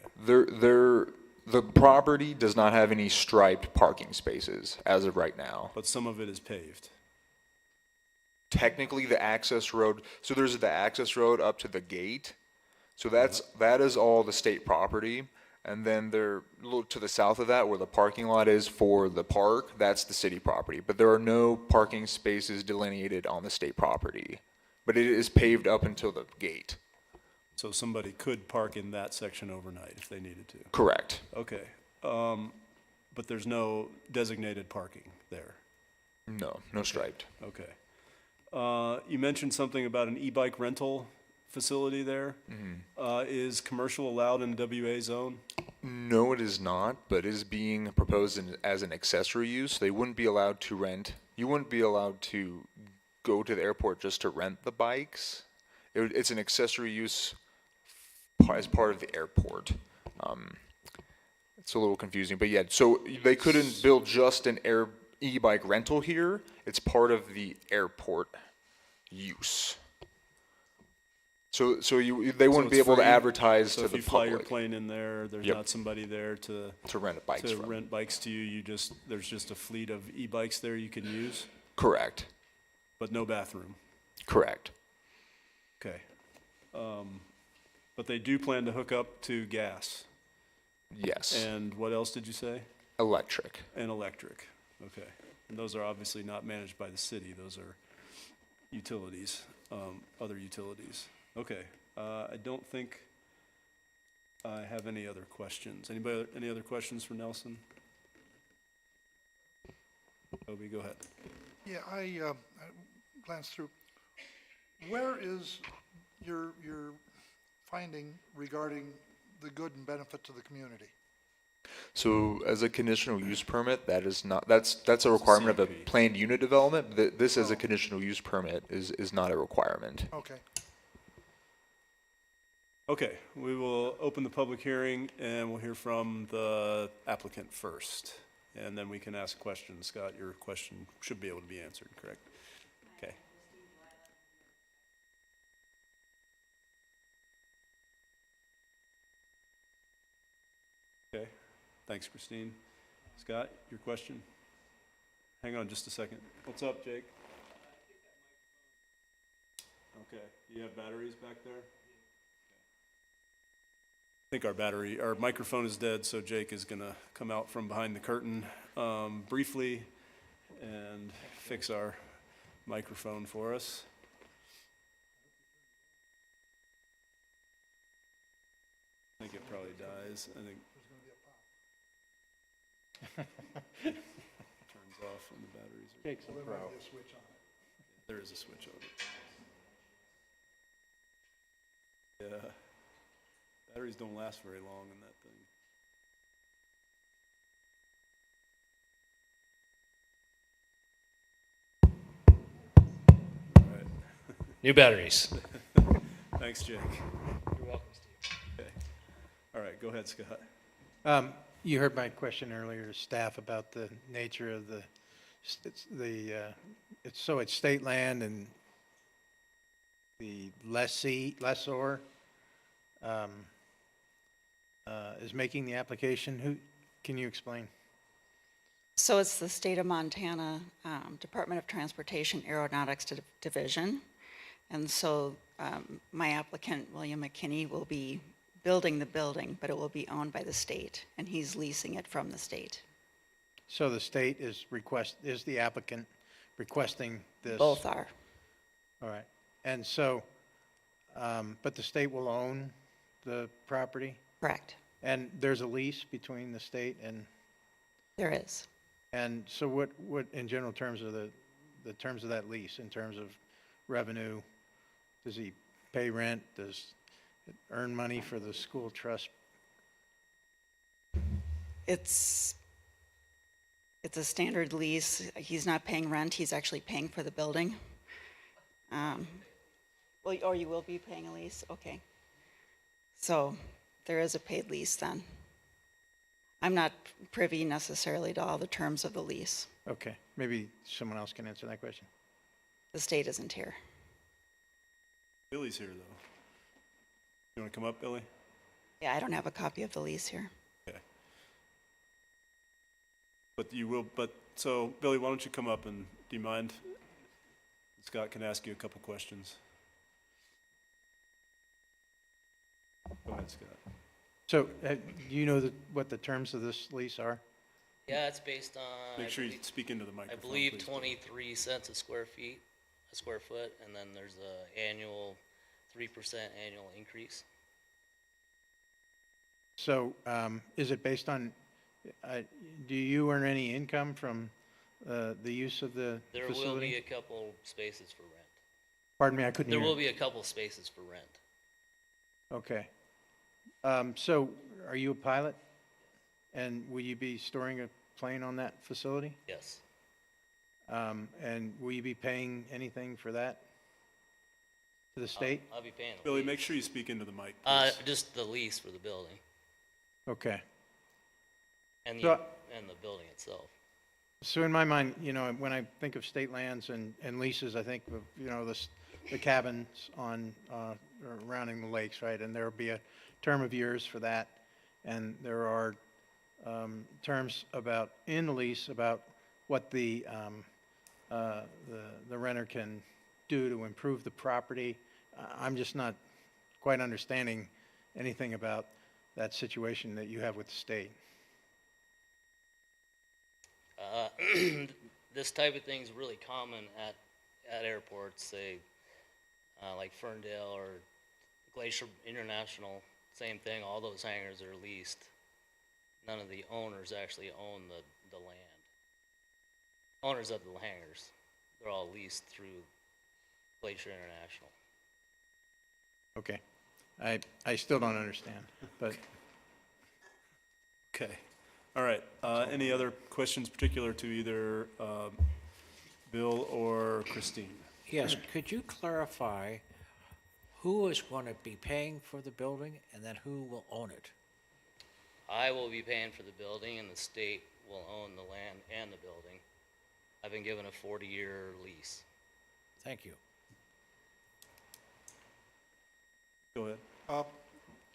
the property does not have any striped parking spaces as of right now. But some of it is paved. Technically, the access road, so there's the access road up to the gate. So that is all the state property. And then there, a little to the south of that, where the parking lot is for the park, that's the city property. But there are no parking spaces delineated on the state property. But it is paved up until the gate. So somebody could park in that section overnight if they needed to? Correct. Okay. But there's no designated parking there? No striped. Okay. You mentioned something about an e-bike rental facility there. Is commercial allowed in the WA zone? No, it is not, but it is being proposed as an accessory use. They wouldn't be allowed to rent. You wouldn't be allowed to go to the airport just to rent the bikes. It's an accessory use as part of the airport. It's a little confusing, but yeah, so they couldn't build just an e-bike rental here. It's part of the airport use. They wouldn't it's be able to free. advertise So to if the you fly your public plane in there, there's Yep. not somebody there to rent bikes from. rent bikes to you. There's just a fleet of e-bikes there you can use, Correct. but no bathroom. Correct. Okay. But they do plan to hook up to gas. Yes. And what else did you say? Electric. And electric. Okay. And those are obviously not managed by the city. Those are utilities, other utilities. Okay. I don't think I have any other questions. Anybody, any other questions for Nelson? Toby, go ahead. Yeah, I glanced through. Where is your finding regarding the good and benefit to the community? So as a conditional use permit, that's a requirement of a CUP. planned unit development. This as a conditional use permit is not a requirement. Okay. Okay, we will open the public hearing and we'll hear from the applicant first. And then we can ask questions. Scott, your question should be able to be answered, correct? Okay. Okay, thanks, Christine. Scott, your question? Hang on just a second. What's up, Jake? Okay, do you have batteries back there? I think our microphone is dead, so Jake is gonna come out from behind the curtain briefly and fix our microphone for us. I think it probably dies. I think. Turns off when the batteries are. Jake's a pro. There is a switch on it. Yeah. Batteries don't last very long in that thing. All right. New batteries. Thanks, Jake. You're welcome, Steve. Okay. All right, go ahead, Scott. You heard my question earlier to staff about the nature of it's state land and the lessor is making the application. Can you explain? So it's the state of Montana Department of Transportation Aeronautics Division. And so my applicant, William McKinney, will be building the building, but it will be owned by the state, and he's leasing it from the state. So the state is the applicant requesting this? Both are. All right. And so, but the state will own the property? Correct. And there's a lease between the state and? There is. And so what in general terms of the terms of that lease, in terms of revenue, does he pay rent? Does it earn money for the school trust? It's a standard lease. He's not paying rent, he's actually paying for the building. Well, or you will be paying a lease? Okay. So there is a paid lease then. I'm not privy necessarily to all the terms of the lease. Okay, maybe someone else can answer that question. The state isn't here. Billy's here, though. You want to come up, Billy? Yeah, I don't have a copy of the lease here. Okay. So, Billy, why don't you come up and, do you mind? Scott can ask you a couple questions. Go ahead, Scott. So, do you know what the terms of this lease are? Yeah, it's based on, Make sure you speak into the I microphone, believe please. 23 cents a square foot, and then there's a annual 3% annual increase. So, is it based on, do you earn any income from the use of the There facility? will be a couple spaces for rent. Pardon me, I couldn't hear. There will be a couple spaces for rent. Okay. So, are you a pilot? And will you be storing a plane on that facility? Yes. And will you be paying anything for that to the state? I'll be paying. Billy, make sure you speak into the mic, please. Just the lease for the building Okay. and So- the building itself. So in my mind, when I think of state lands and leases, I think of, the cabins on, surrounding the lakes, right? And there'll be a term of years for that. And there are terms about, in the lease, about what the renter can do to improve the property. I'm just not quite understanding anything about that situation that you have with the state. This type of thing is really common at airports, say, like Ferndale or Glacier International, same thing, all those hangars are leased. None of the owners actually own the land. Owners of the hangars, they're all leased through Glacier International. Okay. I still don't understand, but Okay. All right. Any other questions particular to either Bill or Christine? Yes, could you clarify who is going to be paying for the building and then who will own it? I will be paying for the building and the state will own the land and the building. I've been given a 40-year lease. Thank you. Go ahead.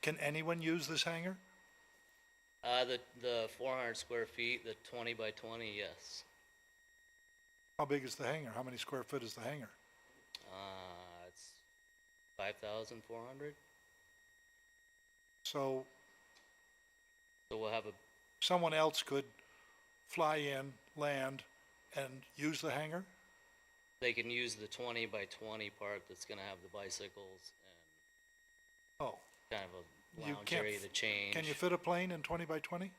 Can anyone use this hangar? The 400 square feet, the 20 by 20, yes. How big is the hangar? How many square foot is the hangar? It's 5,400. So So we'll have a, someone else could fly in, land, and use the hangar? they can use the 20 by 20 part that's gonna have the bicycles and Oh, kind of a You lounge can't area to change. can you fit a plane in 20 by 20?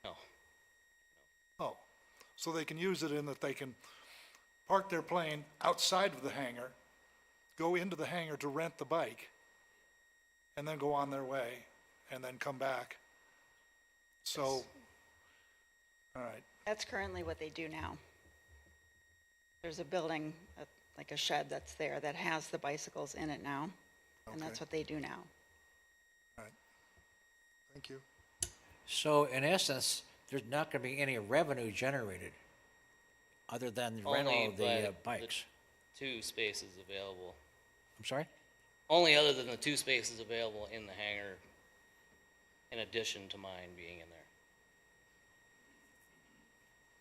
No. Oh, so they can use it in that they can park their plane outside of the hangar, go into the hangar to rent the bike, and then go on their way, and then come back. So, all right, That's currently what they do now. There's a building, like a shed that's there that has the bicycles in it now, and that's Okay. what they do now. all right. Thank you. So in essence, there's not going to be any revenue generated other than the Only rental of by the the- bikes. 2 spaces available. I'm sorry? Only other than the 2 spaces available in the hangar, in addition to mine being in there.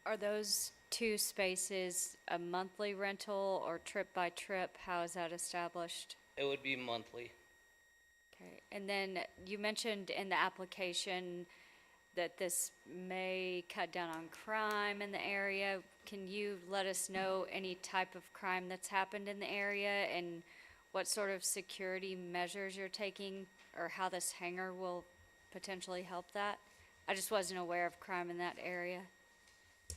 Are those 2 spaces a monthly rental or trip by trip? How is that established? It would be monthly. Okay, and then you mentioned in the application that this may cut down on crime in the area. Can you let us know any type of crime that's happened in the area and what sort of security measures you're taking or how this hangar will potentially help that? I just wasn't aware of crime in that area. To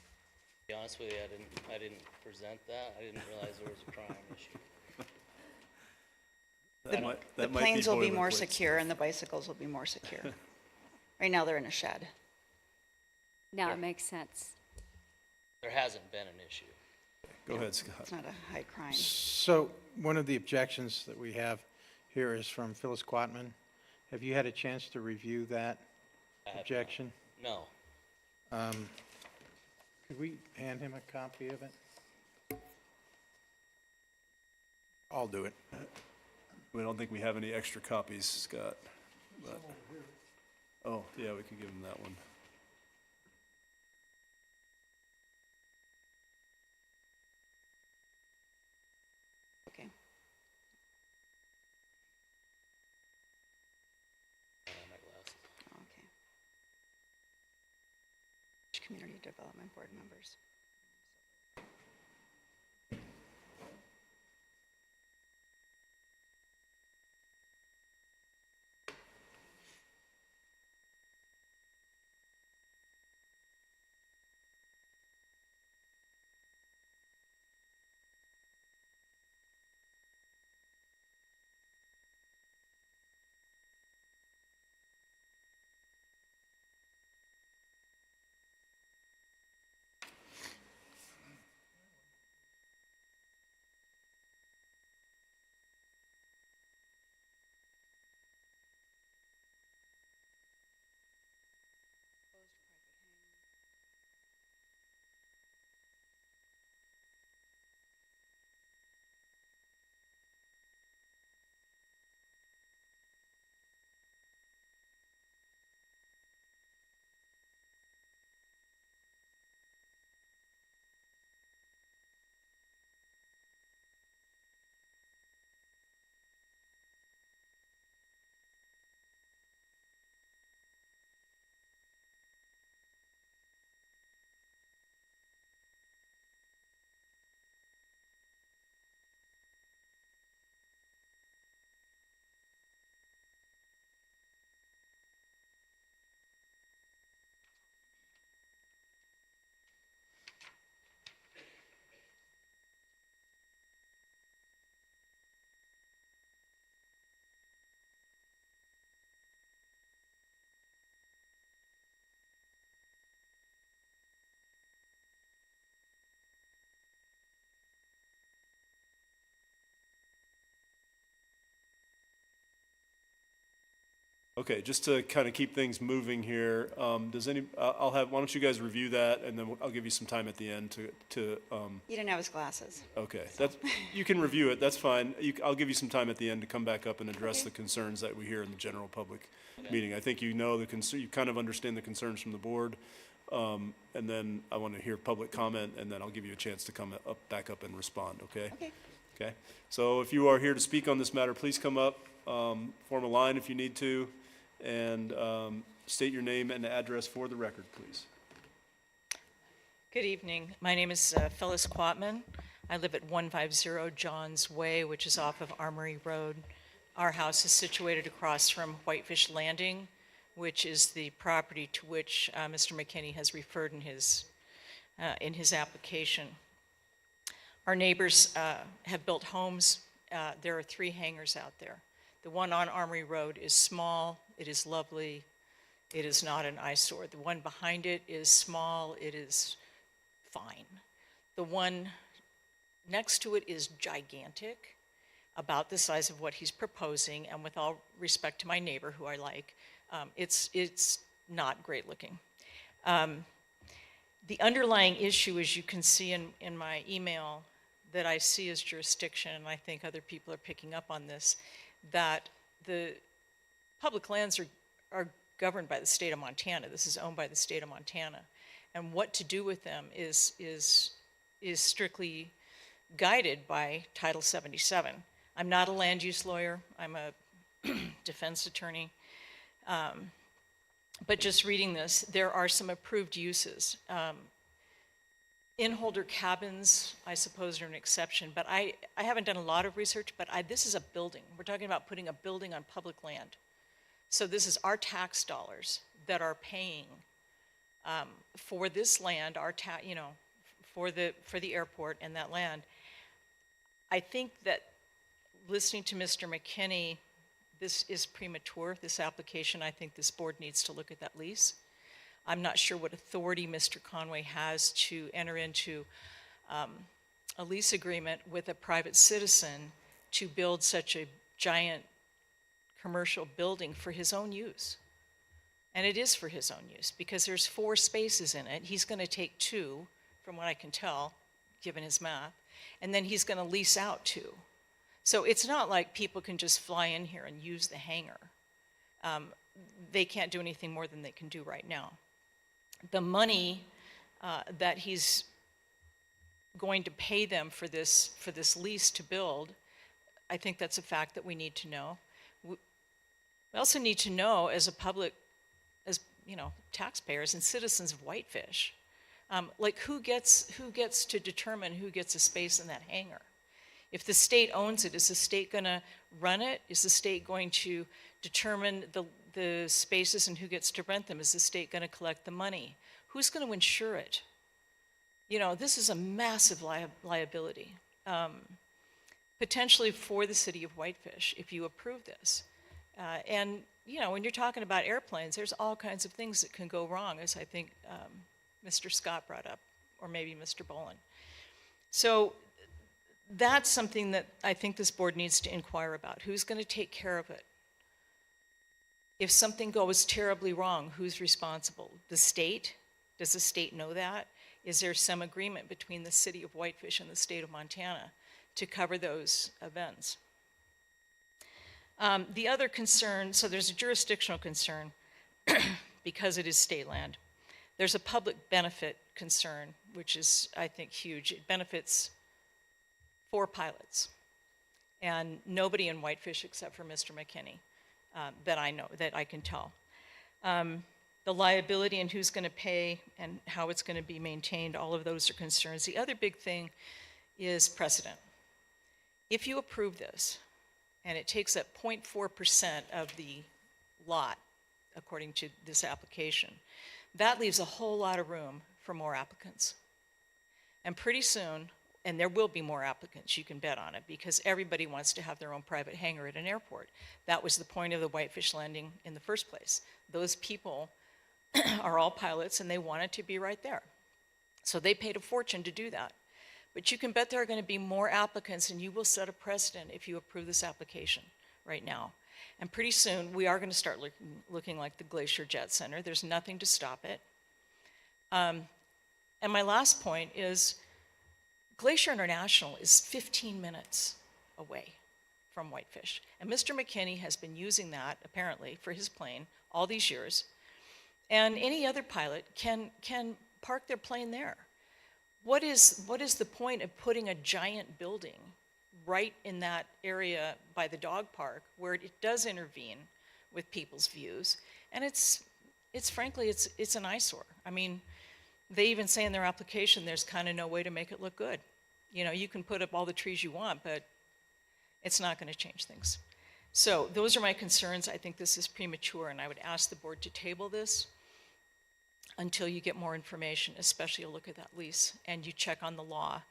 be honest with you, I didn't present that. I didn't realize there was a crime issue. The planes will be more secure and the bicycles will be more secure. Right now, they're in a shed. Now it makes sense. There hasn't been an issue. Go ahead, Scott. It's not a high crime. So one of the objections that we have here is from Phyllis Quatman. Have you had a chance to review that I have not. objection? No. Could we hand him a copy of it? I'll do it. We don't think we have any extra copies, Scott. But, oh, yeah, we could give him that one. Okay. My glasses. Okay. Community Development Board members. Okay, just to kind of keep things moving here, why don't you guys review that, and then I'll give you some time at the end He didn't have his glasses. okay, you can review it, that's fine. I'll give you some time at the end to come back up and address the concerns that we hear in the general public meeting. I think you know you kind of understand the concerns from the board, and then I want to hear public comment, and then I'll give you a chance to come back up and respond, okay? Okay. Okay, so if you are here to speak on this matter, please come up, form a line if you need to, and state your name and address for the record, please. Good evening. My name is Phyllis Quatman. I live at 150 Johns Way, which is off of Armory Road. Our house is situated across from Whitefish Landing, which is the property to which Mr. McKinney has referred in his application. Our neighbors have built homes. There are 3 hangars out there. The one on Armory Road is small, it is lovely, it is not an eyesore. The one behind it is small, it is fine. The one next to it is gigantic, about the size of what he's proposing, and with all respect to my neighbor, who I like, it's not great looking. The underlying issue, as you can see in my email, that I see as jurisdiction, and I think other people are picking up on this, that the public lands are governed by the state of Montana. This is owned by the state of Montana. And what to do with them is strictly guided by Title 77. I'm not a land use lawyer. I'm a defense attorney. But just reading this, there are some approved uses. Inholder cabins, I suppose, are an exception, but I haven't done a lot of research, but this is a building. We're talking about putting a building on public land. So this is our tax dollars that are paying for this land, for the airport and that land. I think that listening to Mr. McKinney, this is premature, this application. I think this board needs to look at that lease. I'm not sure what authority Mr. Conway has to enter into a lease agreement with a private citizen to build such a giant commercial building for his own use. And it is for his own use because there's 4 spaces in it. He's going to take 2, from what I can tell, given his math, and then he's going to lease out 2. So it's not like people can just fly in here and use the hangar. They can't do anything more than they can do right now. The money that he's going to pay them for this lease to build, I think that's a fact that we need to know. We also need to know as a public, as taxpayers and citizens of Whitefish, like who gets to determine who gets a space in that hangar? If the state owns it, is the state going to run it? Is the state going to determine the spaces and who gets to rent them? Is the state going to collect the money? Who's going to insure it? This is a massive liability, potentially for the city of Whitefish if you approve this. And when you're talking about airplanes, there's all kinds of things that can go wrong, as I think Mr. Scott brought up, or maybe Mr. Bolin. So that's something that I think this board needs to inquire about. Who's going to take care of it? If something goes terribly wrong, who's responsible? The state? Does the state know that? Is there some agreement between the city of Whitefish and the state of Montana to cover those events? The other concern, so there's a jurisdictional concern because it is state land. There's a public benefit concern, which is, I think, huge. It benefits 4 pilots, and nobody in Whitefish except for Mr. McKinney that I know, that I can tell. The liability and who's going to pay and how it's going to be maintained, all of those are concerns. The other big thing is precedent. If you approve this, and it takes up 0.4% of the lot, according to this application, that leaves a whole lot of room for more applicants. And pretty soon, and there will be more applicants, you can bet on it, because everybody wants to have their own private hangar at an airport. That was the point of the Whitefish Landing in the first place. Those people are all pilots, and they want it to be right there. So they paid a fortune to do that. But you can bet there are going to be more applicants, and you will set a precedent if you approve this application right now. And pretty soon, we are going to start looking like the Glacier Jet Center. There's nothing to stop it. And my last point is Glacier International is 15 minutes away from Whitefish. And Mr. McKinney has been using that, apparently, for his plane all these years. And any other pilot can park their plane there. What is the point of putting a giant building right in that area by the dog park where it does intervene with people's views? And it's frankly, it's an eyesore. I mean, they even say in their application there's kind of no way to make it look good. You know, you can put up all the trees you want, but it's not going to change things. So those are my concerns. I think this is premature, and I would ask the board to table this until you get more information, especially a look at that lease, and you check on the law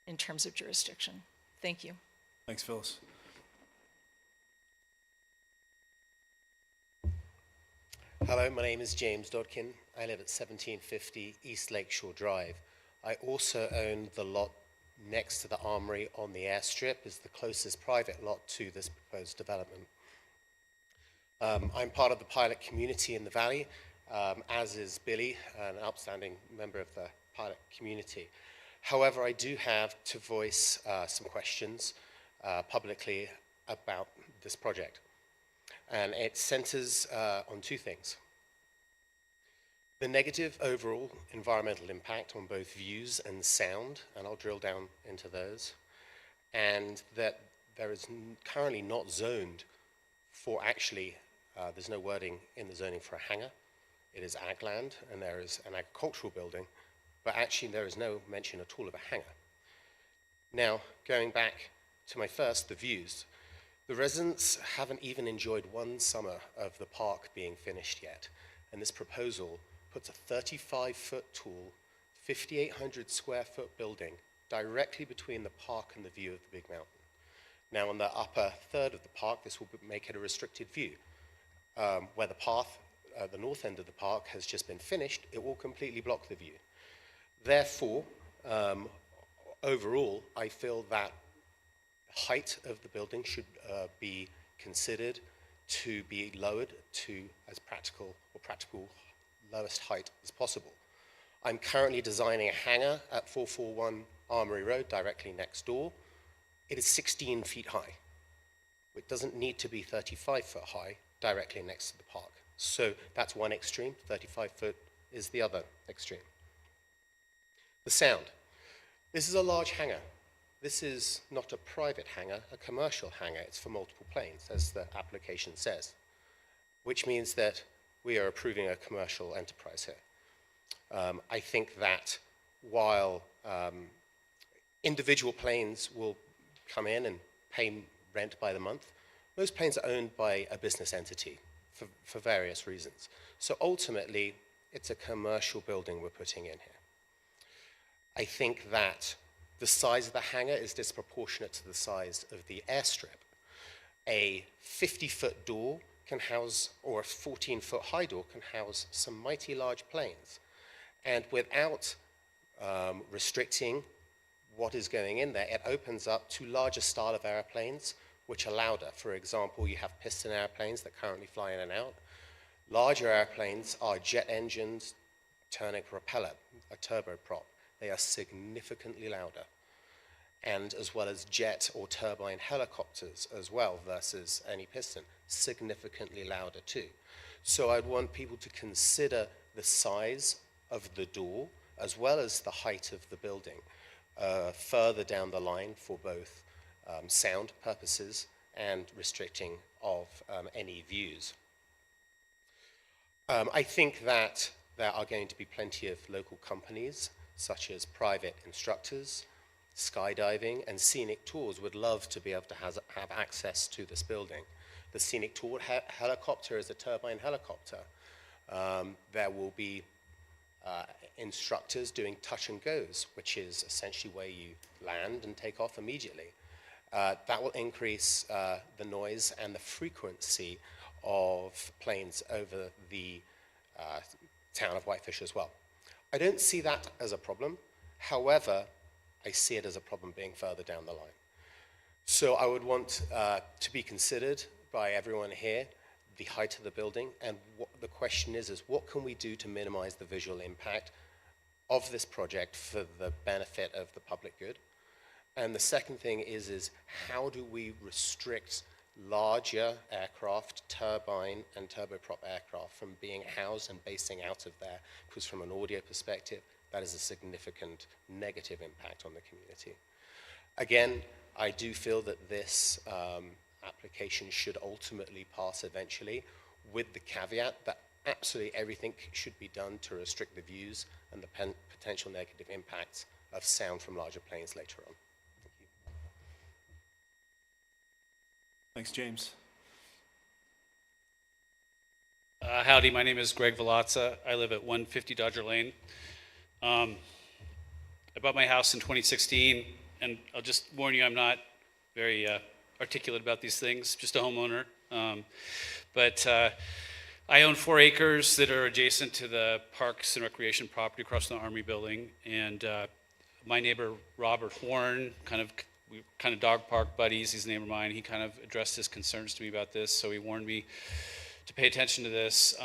in terms of jurisdiction. Thank you. Thanks, Phyllis. Hello, my name is James Dodkin. I live at 1750 East Lakeshore Drive. I also own the lot next to the Armory on the airstrip. Is the closest private lot to this proposed development. I'm part of the pilot community in the Valley, as is Billy, an outstanding member of the pilot community. However, I do have to voice some questions publicly about this project. And it centers on two things. The negative overall environmental impact on both views and sound, and I'll drill down into those, and that there is currently not zoned for actually, there's no wording in the zoning for a hangar. It is ag land, and there is an agricultural building, but actually there is no mention at all of a hangar. Now, going back to my first, the views. The residents haven't even enjoyed one summer of the park being finished yet, and this proposal puts a 35-foot tall, 5,800 square foot building directly between the park and the view of the big mountain. Now, on the upper third of the park, this will make it a restricted view. Where the path, the north end of the park has just been finished, it will completely block the view. Therefore, overall, I feel that height of the building should be considered to be lowered to as practical lowest height as possible. I'm currently designing a hangar at 441 Armory Road, directly next door. It is 16 feet high. It doesn't need to be 35 foot high directly next to the park. So that's one extreme, 35 foot is the other extreme. The sound. This is a large hangar. This is not a private hangar, a commercial hangar. It's for multiple planes, as the application says, which means that we are approving a commercial enterprise here. I think that while individual planes will come in and pay rent by the month, most planes are owned by a business entity for various reasons. So ultimately, it's a commercial building we're putting in here. I think that the size of the hangar is disproportionate to the size of the airstrip. A 50-foot door can house, or a 14-foot high door can house some mighty large planes. And without restricting what is going in there, it opens up to larger style of airplanes, which are louder. For example, you have piston airplanes that currently fly in and out. Larger airplanes are jet engines turning propeller, a turboprop. They are significantly louder. And as well as jet or turbine helicopters as well versus any piston, significantly louder too. So I'd want people to consider the size of the door as well as the height of the building further down the line for both sound purposes and restricting of any views. I think that there are going to be plenty of local companies such as private instructors, skydiving, and scenic tours would love to be able to have access to this building. The scenic tour helicopter is a turbine helicopter. There will be instructors doing touch and goes, which is essentially where you land and take off immediately. That will increase the noise and the frequency of planes over the town of Whitefish as well. I don't see that as a problem. However, I see it as a problem being further down the line. So I would want to be considered by everyone here the height of the building, and what the question is what can we do to minimize the visual impact of this project for the benefit of the public good? And the second thing is how do we restrict larger aircraft, turbine and turboprop aircraft from being housed and basing out of there? Because from an audio perspective, that is a significant negative impact on the community. Again, I do feel that this application should ultimately pass eventually, with the caveat that absolutely everything should be done to restrict the views and the potential negative impacts of sound from larger planes later on. Thank you. Thanks, James. Howdy, my name is Greg Velazza. I live at 150 Dodger Lane. I bought my house in 2016, and I'll just warn you, I'm not very articulate about these things, just a homeowner. But I own 4 acres that are adjacent to the Parks and Recreation property across from the Army building. And my neighbor, Robert Horn, we kind of dog park buddies, he's a neighbor of mine. He kind of addressed his concerns to me about this, so he warned me to pay attention to this.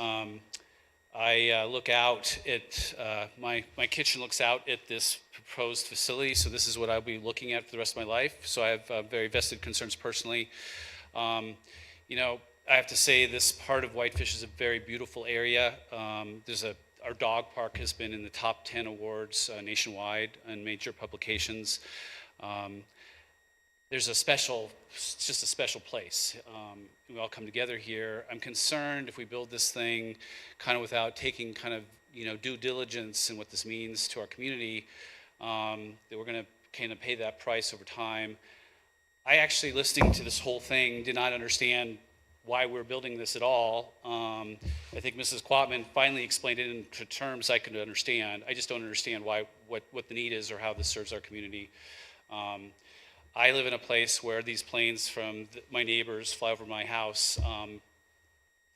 I look out at, my kitchen looks out at this proposed facility, so this is what I'll be looking at for the rest of my life. So I have very vested concerns personally. You know, I have to say this part of Whitefish is a very beautiful area. Our dog park has been in the top 10 awards nationwide in major publications. There's it's just a special place. We all come together here. I'm concerned if we build this thing kind of without taking kind of, due diligence in what this means to our community, that we're going to kind of pay that price over time. I actually, listening to this whole thing, did not understand why we're building this at all. I think Mrs. Quatman finally explained it into terms I could understand. I just don't understand what the need is or how this serves our community. I live in a place where these planes from my neighbors fly over my house.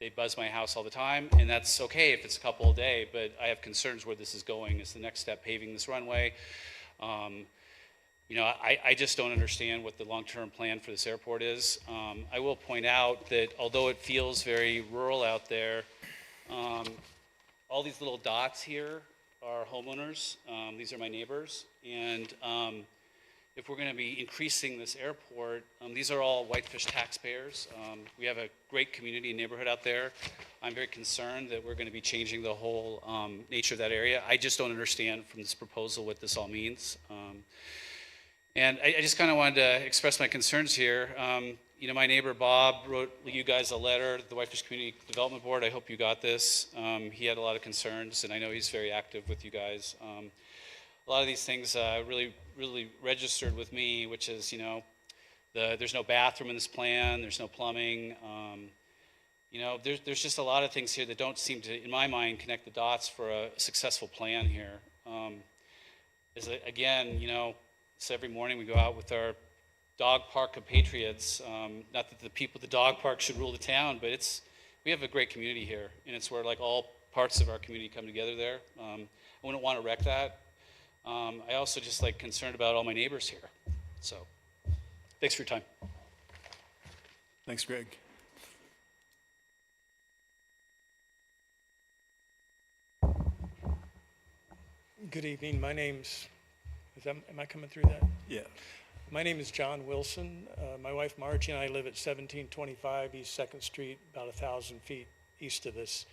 They buzz my house all the time, and that's okay if it's a couple a day, but I have concerns where this is going. Is the next step paving this runway? I just don't understand what the long-term plan for this airport is. I will point out that although it feels very rural out there, all these little dots here are homeowners. These are my neighbors, and if we're going to be increasing this airport, these are all Whitefish taxpayers. We have a great community and neighborhood out there. I'm very concerned that we're going to be changing the whole nature of that area. I just don't understand from this proposal what this all means. And I just kind of wanted to express my concerns here. My neighbor Bob wrote you guys a letter, the Whitefish Community Development Board. I hope you got this. He had a lot of concerns, and I know he's very active with you guys. A lot of these things really registered with me, which is, there's no bathroom in this plan, there's no plumbing. There's just a lot of things here that don't seem to, in my mind, connect the dots for a successful plan here. So every morning we go out with our dog park compatriots. Not that the people at the dog park should rule the town, but we have a great community here, and it's where all parts of our community come together there. I wouldn't want to wreck that. I also just concerned about all my neighbors here. So, thanks for your time. Thanks, Greg. Good evening. My name's, am I coming through that? Yeah. My name is John Wilson. My wife Margie and I live at 1725 East 2nd Street, about 1,000 feet east of this.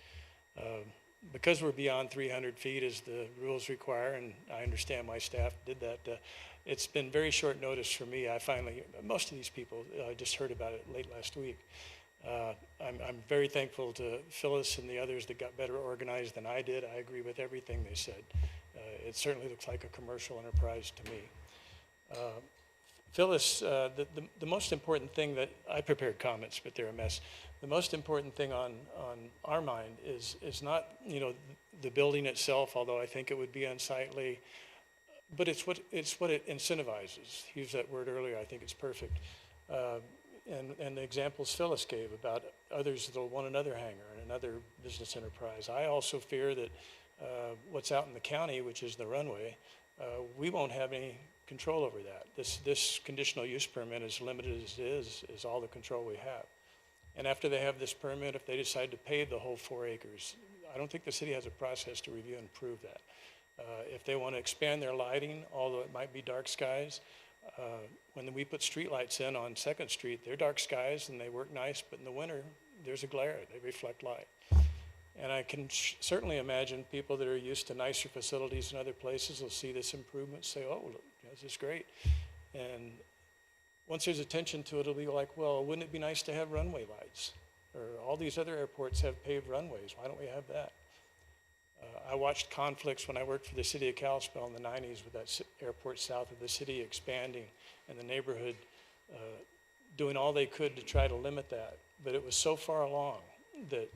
Because we're beyond 300 feet as the rules require, and I understand my staff did that, it's been very short notice for me. Most of these people, I just heard about it late last week. I'm very thankful to Phyllis and the others that got better organized than I did. I agree with everything they said. It certainly looks like a commercial enterprise to me. Phyllis, the most important thing that, I prepared comments, but they're a mess. The most important thing on our mind is not, the building itself, although I think it would be unsightly, but it's what it incentivizes. He used that word earlier, I think it's perfect. And the examples Phyllis gave about others that'll want another hangar and another business enterprise. I also fear that what's out in the county, which is the runway, we won't have any control over that. This conditional use permit, as limited as it is all the control we have. And after they have this permit, if they decide to pave the whole 4 acres, I don't think the city has a process to review and approve that. If they want to expand their lighting, although it might be dark skies, when we put streetlights in on 2nd Street, they're dark skies and they work nice, but in the winter, there's a glare, they reflect light. And I can certainly imagine people that are used to nicer facilities in other places will see this improvement, say, oh, look, this is great. And once there's attention to it, it'll be like, well, wouldn't it be nice to have runway lights? Or all these other airports have paved runways, why don't we have that? I watched conflicts when I worked for the city of Kalispell in the 90s with that airport south of the city expanding and the neighborhood doing all they could to try to limit that. But it was so far along that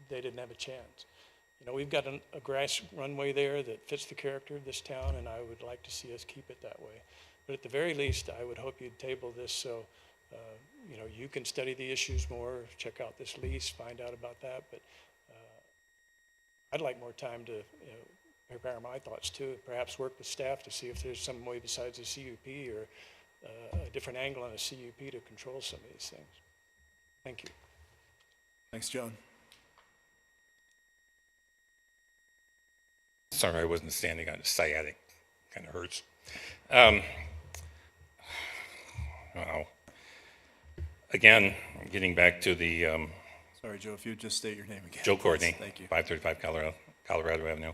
they didn't have a chance. You know, we've got a grass runway there that fits the character of this town, and I would like to see us keep it that way. But at the very least, I would hope you'd table this so you know, you can study the issues more, check out this lease, find out about that. But I'd like more time to prepare my thoughts too, perhaps work with staff to see if there's some way besides a CUP or a different angle on a CUP to control some of these things. Thank you. Thanks, John. Sorry I wasn't standing on the sciatic, kind of hurts. Wow. Again, getting back to the Sorry, Joe, if you'd just state your name again. Joe Courtney, Thank you. 535 Colorado Avenue.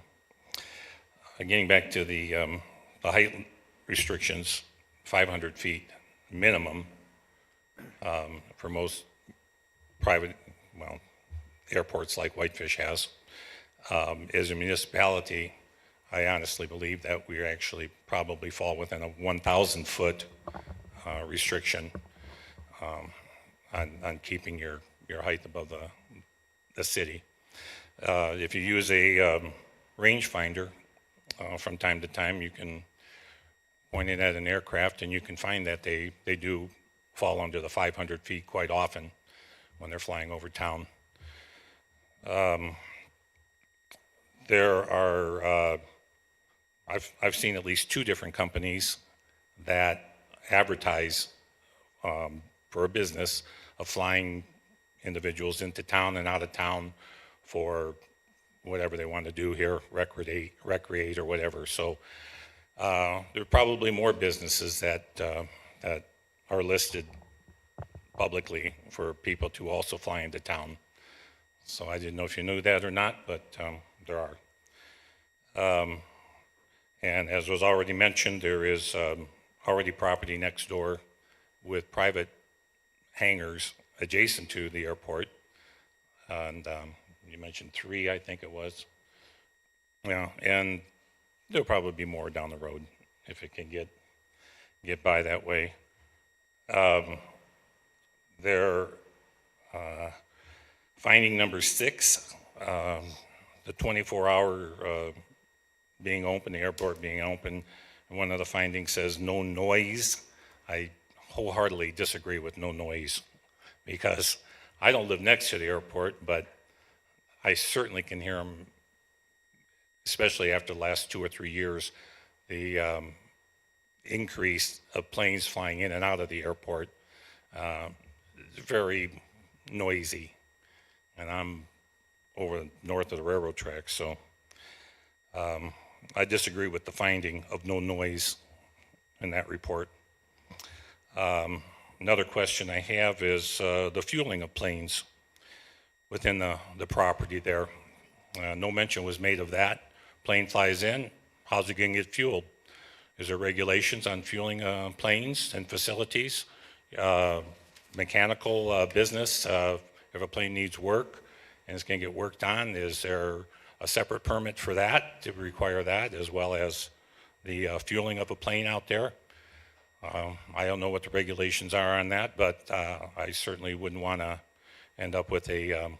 Getting back to the height restrictions, 500 feet minimum for most private, well, airports like Whitefish has. As a municipality, I honestly believe that we actually probably fall within a 1,000-foot restriction on keeping your height above the city. If you use a rangefinder, from time to time, you can point it at an aircraft and you can find that they do fall under the 500 feet quite often when they're flying over town. There are, I've seen at least 2 different companies that advertise for a business of flying individuals into town and out of town for whatever they want to do here, recreate or whatever. So there are probably more businesses that are listed publicly for people to also fly into town. So I didn't know if you knew that or not, but there are. And as was already mentioned, there is already property next door with private hangars adjacent to the airport. And you mentioned 3, I think it was. Yeah, and there'll probably be more down the road if it can get by that way. Finding number 6, the 24-hour being open, the airport being open, and one of the findings says no noise. I wholeheartedly disagree with no noise because I don't live next to the airport, but I certainly can hear them, especially after the last 2 or 3 years, the increase of planes flying in and out of the airport. Very noisy. And I'm over north of the railroad tracks, so I disagree with the finding of no noise in that report. Another question I have is the fueling of planes within the property there. No mention was made of that. Plane flies in, how's it going to get fueled? Is there regulations on fueling planes and facilities? Mechanical business, if a plane needs work and it's going to get worked on, is there a separate permit for that to require that, as well as the fueling of a plane out there? I don't know what the regulations are on that, but I certainly wouldn't want to end up with a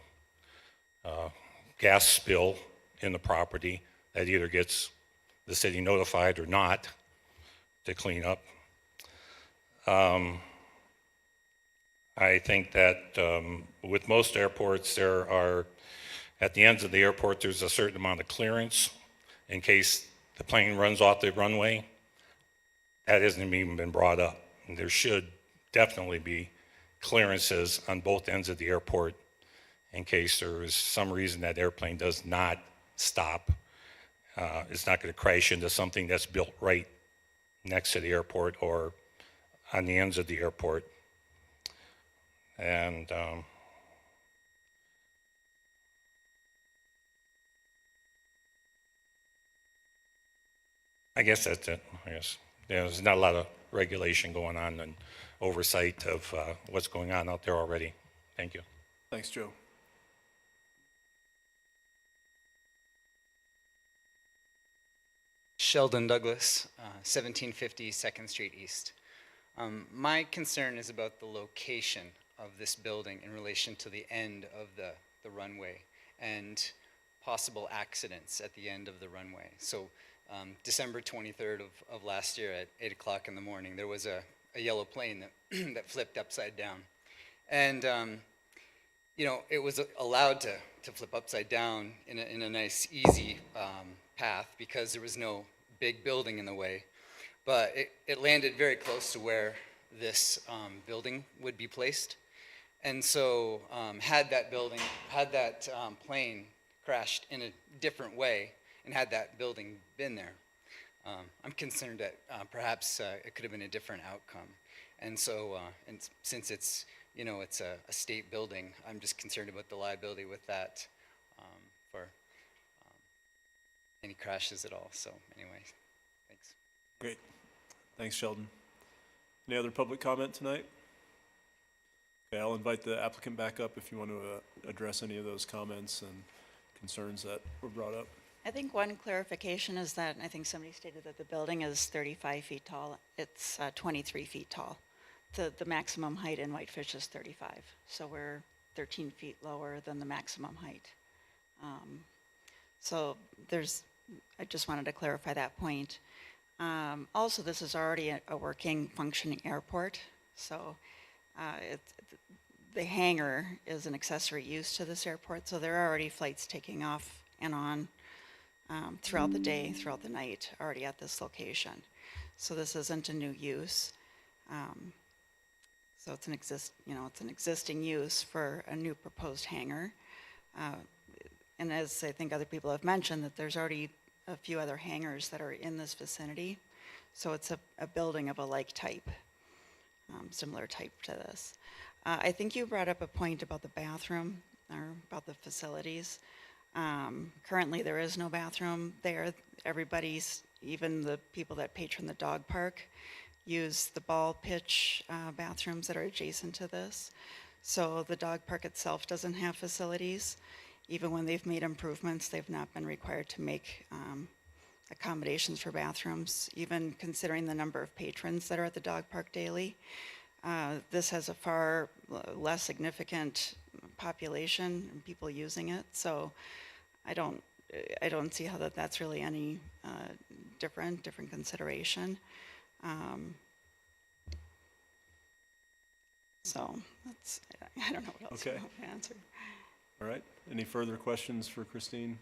gas spill in the property that either gets the city notified or not to clean up. I think that with most airports, there are, at the ends of the airport, there's a certain amount of clearance in case the plane runs off the runway. that hasn't even been brought up. And there should definitely be clearances on both ends of the airport in case there is some reason that airplane does not stop. It's not going to crash into something that's built right next to the airport or on the ends of the airport. And I guess that's it. I guess there's not a lot of regulation going on and oversight of what's going on out there already. Thank you. Thanks, Joe. Sheldon Douglas, 1750 2nd Street East. My concern is about the location of this building in relation to the end of the runway and possible accidents at the end of the runway. So December 23rd of last year at 8 o'clock in the morning, there was a yellow plane that, that flipped upside down. And you know, it was allowed to flip upside down in a nice, easy path because there was no big building in the way. But it landed very close to where this building would be placed. And so had that plane crashed in a different way and had that building been there, I'm concerned that perhaps it could have been a different outcome. And so, and since it's, you know, it's a state building, I'm just concerned about the liability with that for any crashes at all. So anyway, thanks. Great. Thanks, Sheldon. Any other public comment tonight? Okay, I'll invite the applicant back up if you want to address any of those comments and concerns that were brought up. I think one clarification is that I think somebody stated that the building is 35 feet tall. It's 23 feet tall. The maximum height in Whitefish is 35, so we're 13 feet lower than the maximum height. So I just wanted to clarify that point. Also, this is already a working, functioning airport, so the hangar is an accessory use to this airport, so there are already flights taking off and on throughout the day, throughout the night, already at this location. So this isn't a new use. So it's an existing use for a new proposed hangar. And as I think other people have mentioned, that there's already a few other hangars that are in this vicinity. So it's a building of a like type, similar type to this. I think you brought up a point about the bathroom or about the facilities. Currently there is no bathroom there. Everybody's, even the people that patron the dog park, use the ball pitch bathrooms that are adjacent to this. So the dog park itself doesn't have facilities. Even when they've made improvements, they've not been required to make accommodations for bathrooms, even considering the number of patrons that are at the dog park daily. This has a far less significant population and people using it, so I don't see how that's really any different consideration. So that's, I don't know what else Okay. to answer. All right. Any further questions for Christine?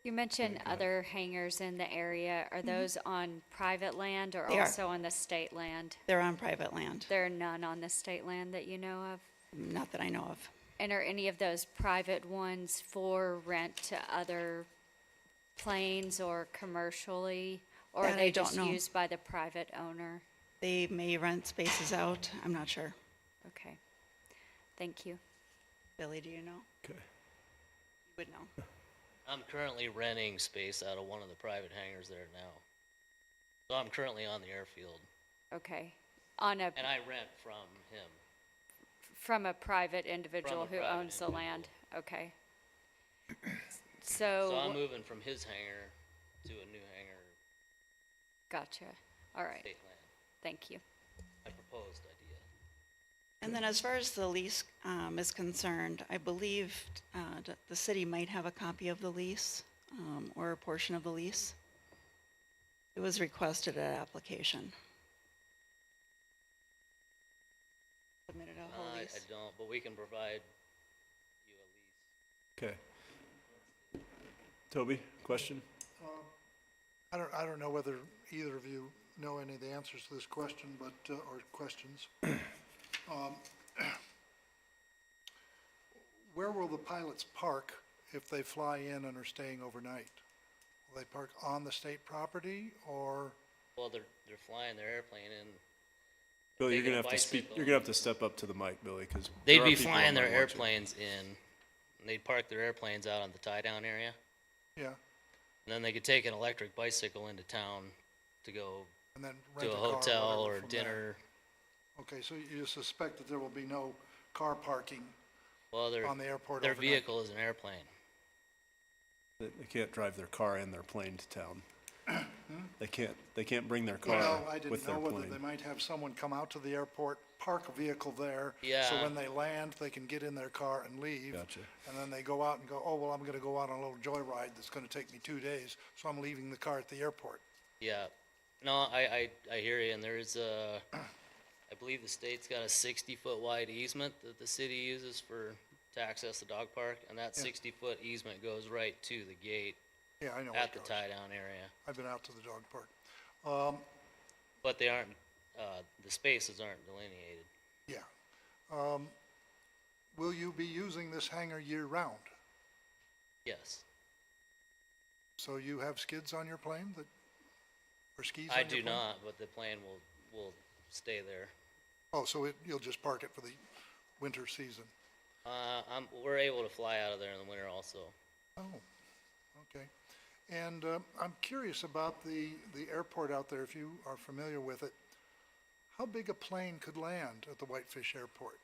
You mentioned other hangars in the area. Are those on private land or They are. also on the state land? They're on private land, There are none on the state land that you know of? not that I know of. And are any of those private ones for rent to other planes or commercially? Or are That I they don't just know. used by the private owner? They may rent spaces out, I'm not sure. Okay, thank you. Billy, do you know? Okay. You would know. I'm currently renting space out of one of the private hangars there now. So I'm currently on the airfield, Okay, on a, and I rent from him. from a private individual who private owns the land? Okay. So I'm So, moving from his hangar to a new hangar, gotcha, all right, state land. thank you. My proposed idea. And then as far as the lease is concerned, I believe the city might have a copy of the lease or a portion of the lease. It was requested at application. Submitted a whole I lease. don't, but we can provide you a lease. Okay. Toby, question? I don't know whether either of you know any of the answers to this question, but, or questions. Where will the pilots park if they fly in and are staying overnight? Will they park on the state property or? Well, they're flying their airplane in. Billy, you're taking gonna a have to speak, bicycle. you're gonna have to step up to the mic, Billy, because. They'd be flying their airplanes in, and they'd park their airplanes out on the tie-down area. Yeah, And then they could take an electric bicycle into town to go and then to rent a a car hotel whatever or from there. dinner. Okay, so you suspect that there will be no car parking Well, on the airport their overnight? vehicle is an airplane. They can't drive their car and their plane to town. They can't bring their car Well, I with didn't their know whether they plane. might have someone come out to the airport, park a vehicle there. So Yeah. when they land, they can get in their car and leave. Gotcha. And then they go out and go, oh, well, I'm gonna go out on a little joyride that's gonna take me 2 days, so I'm leaving the car at the airport. Yeah. No, I hear you, and there's a, I believe the state's got a 60-foot wide easement that the city uses to access the dog park, and that Yeah. 60-foot easement goes right to the gate Yeah, I know where at it the goes. tie-down area. I've been out to the dog park. But they aren't, the spaces aren't delineated. Yeah. Will you be using this hangar year-round? Yes. So you have skids on your plane that, or skis on I your do plane? not, but the plane will stay there. Oh, so you'll just park it for the winter season? We're able to fly out of there in the winter also. Oh, okay. And I'm curious about the airport out there, if you are familiar with it. How big a plane could land at the Whitefish Airport?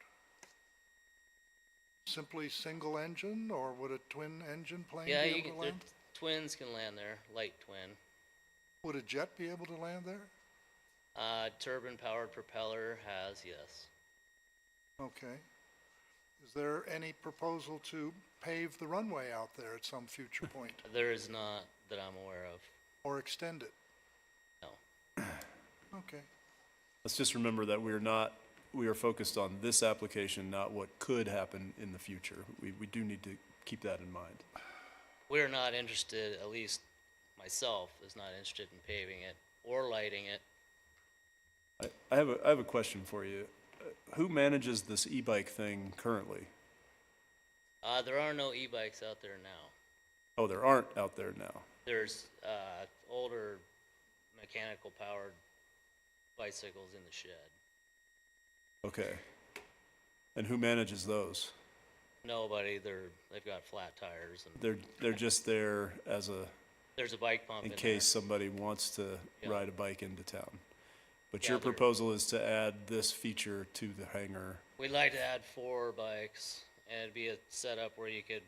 Simply single engine, or would a twin engine plane be Yeah, able you to can, land? twins can land there, light twin. Would a jet be able to land there? Turbine-powered propeller has, yes. Okay. Is there any proposal to pave the runway out there at some future point, There is not that I'm aware of. or extend it? No. Okay. Let's just remember that we are focused on this application, not what could happen in the future. We do need to keep that in mind. We're not interested, at least myself, is not interested in paving it or lighting it. I have a question for you. Who manages this e-bike thing currently? There are no e-bikes out there now. Oh, there aren't out there now. There's older mechanical powered bicycles in the shed. Okay. And who manages those? Nobody. They've got flat tires, and They're just there as there's a bike pump in in case somebody wants to Yeah. ride a bike into town. But Yeah, your they're- proposal is to add this feature to the hangar. there. We'd like to add 4 bikes, and it'd be a setup where you could.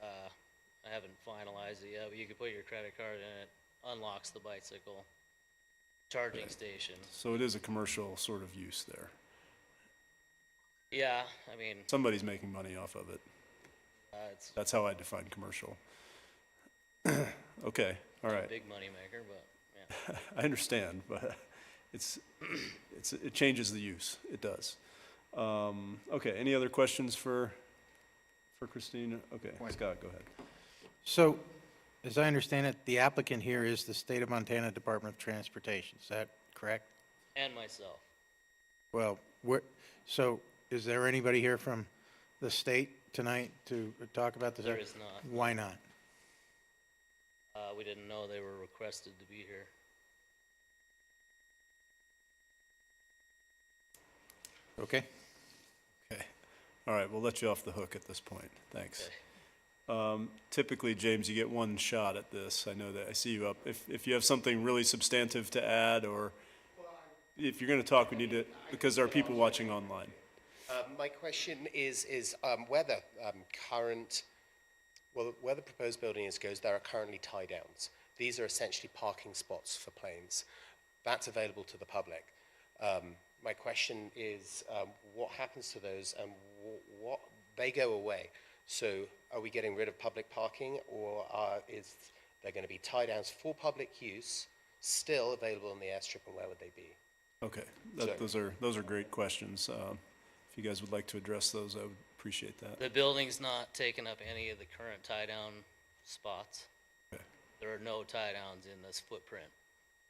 I haven't finalized it yet, but you could put your credit card in it, unlocks the bicycle, charging station. So it is a commercial sort of use there. Yeah, I mean, Somebody's making money off of it. it's That's how I define commercial. Okay, all a right. big money maker, but yeah. I understand, but it changes the use. It does. Okay, any other questions for Christina? Okay, Scott, go ahead. So, as I understand it, the applicant here is the State of Montana Department of Transportation, is that correct? And myself. Well, so is there anybody here from the state tonight to talk about this? There is not. Why not? We didn't know they were requested to be here. Okay. Okay. All right, we'll let you off the hook at this point. Thanks. Typically, James, you get one shot at this. I know that. I see you up. If you have something really substantive to add, or if you're going to talk, we need to, because there are people watching online. My question is where the where the proposed building goes, there are currently tie downs. These are essentially parking spots for planes. That's available to the public. My question is, what happens to those, and what they go away? So, are we getting rid of public parking, or is there going to be tie downs for public use still available in the airstrip, and where would they be? Okay, So- those are great questions. If you guys would like to address those, I would appreciate that. The building's not taking up any of the current tie-down spots. Okay. There are no tie-downs in this footprint.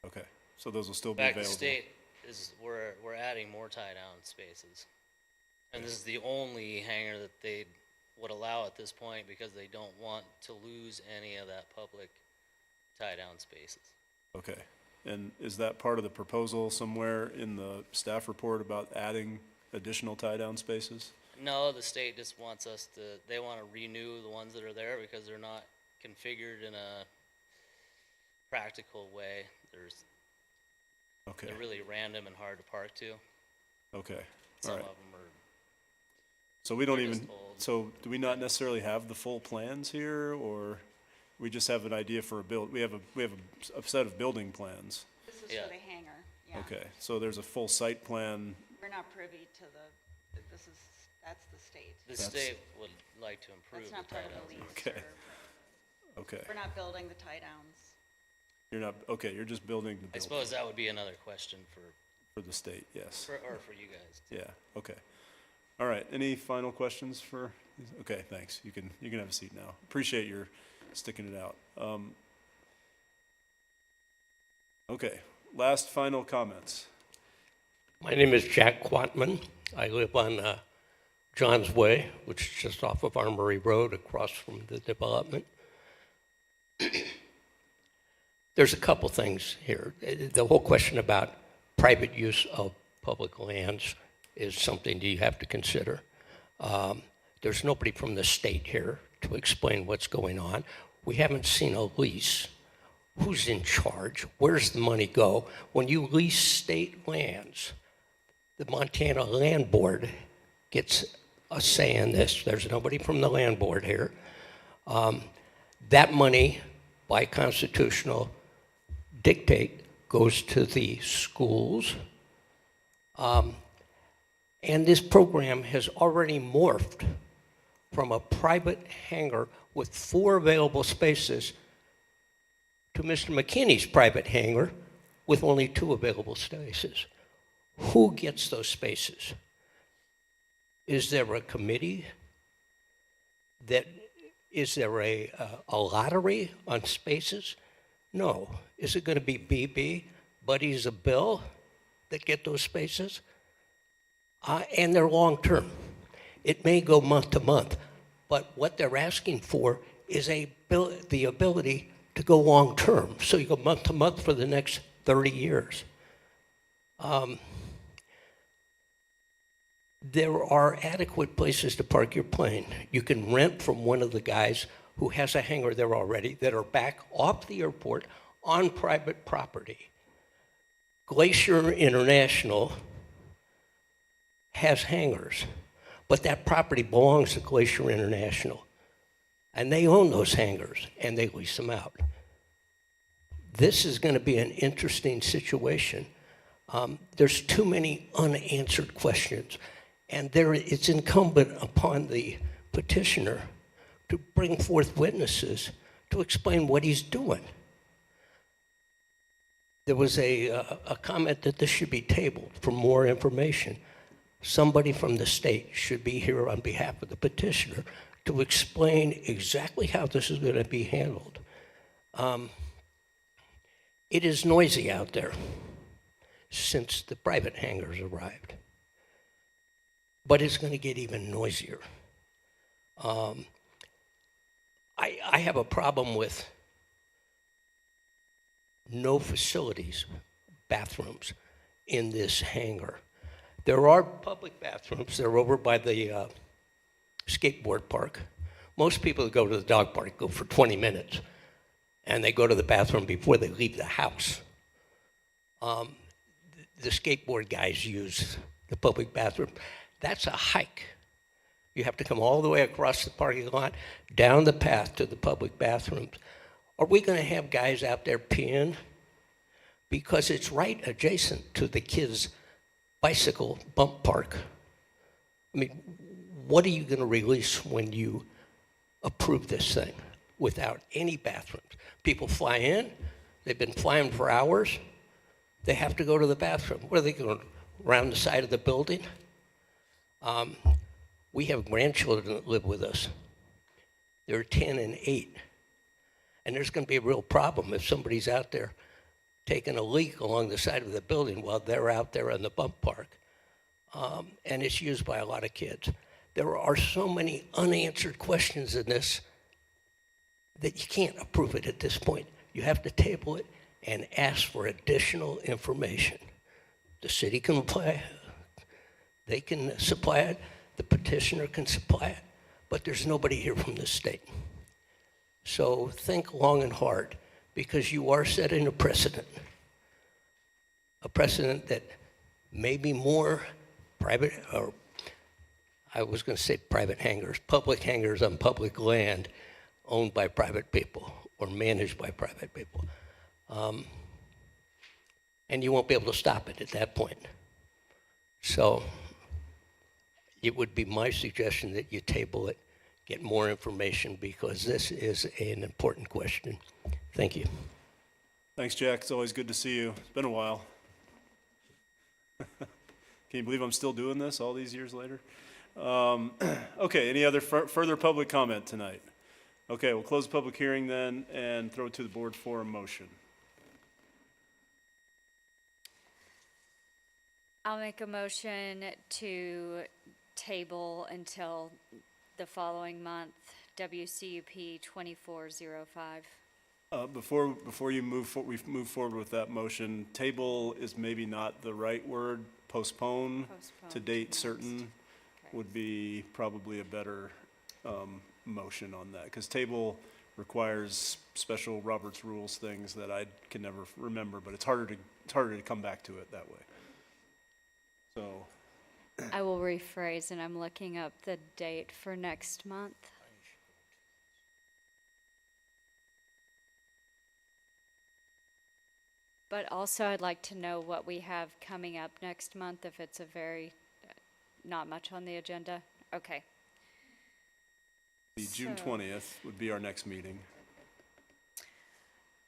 Okay. so those will still In be fact, the available? state is, we're adding more tie-down spaces. And this is the only hangar that they would allow at this point because they don't want to lose any of that public tie-down spaces. Okay, and is that part of the proposal somewhere in the staff report about adding additional tie-down spaces? No, the state just wants us to, they want to renew the ones that are there because they're not configured in a practical way. Okay, They're really random and hard to park to. okay, all Some right. of them are, So we don't they're even, just old. so do we not necessarily have the full plans here, or we just have an idea for we have a set of building plans? This is Yeah. for the hangar, yeah. Okay, so there's a full site plan, We're not privy to that's the state. the That's- state would like to improve That's the not part of tie-downs. the lease. Okay. okay. We're not building the tie-downs. You're not, okay, you're just building the I building suppose that would be another question for the state, yes. or for you guys. Yeah, okay. All right, any final questions for, okay, thanks. You can have a seat now. Appreciate your sticking it out. Okay, last final comments. My name is Jack Quatman. I live on John's Way, which is just off of Armory Road across from the development. There's a couple things here. The whole question about private use of public lands is something that you have to consider. There's nobody from the state here to explain what's going on. We haven't seen a lease. Who's in charge? Where's the money go? When you lease state lands, the Montana Land Board gets a say in this. There's nobody from the Land Board here. That money, by constitutional dictate, goes to the schools. And this program has already morphed from a private hangar with 4 available spaces to Mr. McKinney's private hangar with only 2 available spaces. Who gets those spaces? Is there a committee? Is there a lottery on spaces? No. Is it going to be BB, buddies of Bill, that get those spaces? And they're long-term. It may go month to month, but what they're asking for is the ability to go long-term. So you go month to month for the next 30 years. There are adequate places to park your plane. You can rent from one of the guys who has a hangar there already that are back off the airport on private property. Glacier International has hangars, but that property belongs to Glacier International. And they own those hangars, and they lease them out. This is going to be an interesting situation. There's too many unanswered questions, and it's incumbent upon the petitioner to bring forth witnesses to explain what he's doing. There was a comment that this should be tabled for more information. Somebody from the state should be here on behalf of the petitioner to explain exactly how this is going to be handled. It is noisy out there since the private hangars arrived, but it's going to get even noisier. I have a problem with no facilities, bathrooms in this hangar. There are public bathrooms. They're over by the skateboard park. Most people that go to the dog park go for 20 minutes, and they go to the bathroom before they leave the house. The skateboard guys use the public bathroom. That's a hike. You have to come all the way across the parking lot, down the path to the public bathrooms. Are we going to have guys out there peeing? Because it's right adjacent to the kids' bicycle bump park. I mean, what are you going to release when you approve this thing without any bathrooms? People fly in, they've been flying for hours, they have to go to the bathroom. What are they going, around the side of the building? We have grandchildren that live with us. They're 10 and 8. And there's going to be a real problem if somebody's out there taken a leak along the side of the building while they're out there in the bump park. And it's used by a lot of kids. There are so many unanswered questions in this that you can't approve it at this point. You have to table it and ask for additional information. The city can apply, they can supply it, the petitioner can supply it, but there's nobody here from the state. So think long and hard, because you are setting a precedent that may be more private, or I was going to say private hangars, public hangars on public land owned by private people or managed by private people. And you won't be able to stop it at that point. So it would be my suggestion that you table it, get more information, because this is an important question. Thank you. Thanks, Jack. It's always good to see you. It's been a while. Can you believe I'm still doing this all these years later? Okay, any other further public comment tonight? Okay, we'll close the public hearing then and throw it to the board for a motion. I'll make a motion to table until the following month, WCUP 2405. Before you move forward with that motion, table is maybe not the right word. Postpone to date certain would be probably a better motion on that, because table requires special Robert's Rules things that I can never remember, but it's harder to come back to it that way. So I will rephrase, and I'm looking up the date for next month. But also, I'd like to know what we have coming up next month, if it's a very, not much on the agenda. Okay. the June 20th would be our next meeting.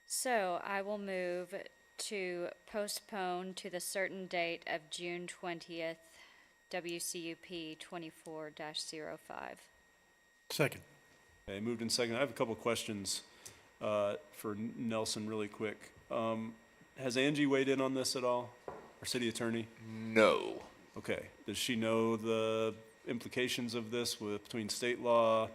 So I will move to postpone to the certain date of June 20th, WCUP 24-05. Second. Okay, moved in second. I have a couple questions for Nelson really quick. Has Angie weighed in on this at all, our city attorney? No. Okay. Does she know the implications of this between state law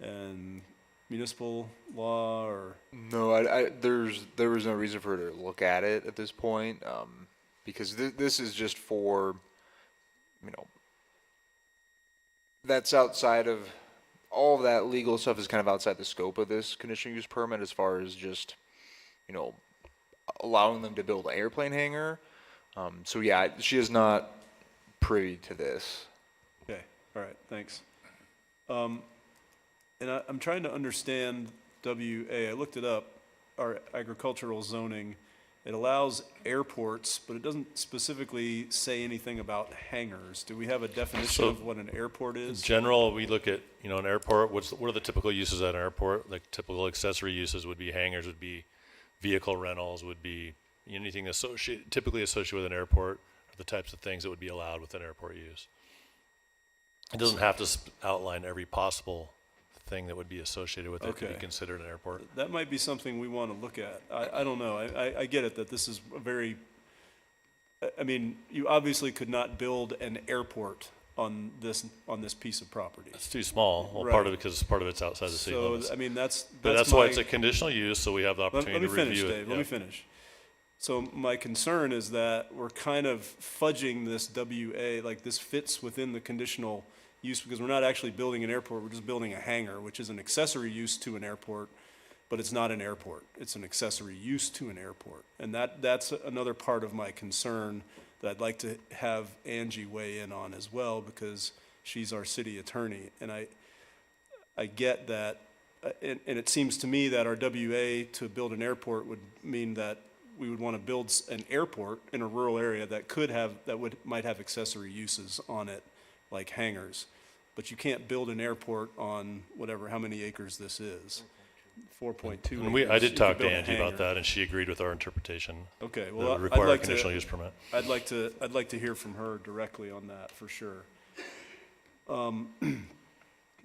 and municipal law, or? No, there was no reason for her to look at it at this point, because this is just for, that's outside of, all of that legal stuff is kind of outside the scope of this conditional use permit as far as just, allowing them to build an airplane hangar. So yeah, she is not privy to this. Okay, all right, thanks. And I'm trying to understand WA. I looked it up, our agricultural zoning. It allows airports, but it doesn't specifically say anything about hangars. Do we have a definition of what an airport is? In general, we look at, an airport, what are the typical uses at an airport? Like typical accessory uses would be hangars, would be vehicle rentals, would be anything typically associated with an airport, are the types of things that would be allowed with an airport use. It doesn't have to outline every possible thing that would be associated with it to be considered an airport. That might be something we want to look at. I don't know. I get it that this is a very, you obviously could not build an airport on this piece of property. It's too small. Well, Right. part of it because part of it's outside the city limits. So, But that's why it's a conditional use, so we have the opportunity to review it. Let me finish, Dave. Let me finish. So my concern is that we're kind of fudging this WA, like this fits within the conditional use, because we're not actually building an airport, we're just building a hangar, which is an accessory use to an airport, but it's not an airport. It's an accessory use to an airport. And that's another part of my concern that I'd like to have Angie weigh in on as well, because she's our city attorney. And I get that, and it seems to me that our WA to build an airport would mean that we would want to build an airport in a rural area that might have accessory uses on it, like hangars. But you can't build an airport on how many acres this is. 4.2 And acres. I did You talk could to build a Angie about hangar. that, and she agreed with our interpretation. Okay, That well, would I'd require a like conditional use permit. I'd like to hear from her directly on that, for sure.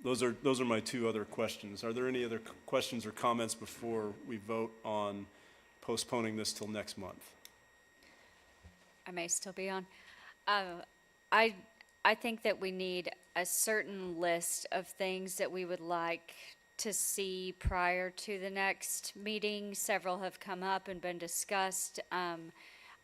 Those are my two other questions. Are there any other questions or comments before we vote on postponing this till next month? I may still be on. I think that we need a certain list of things that we would like to see prior to the next meeting. Several have come up and been discussed.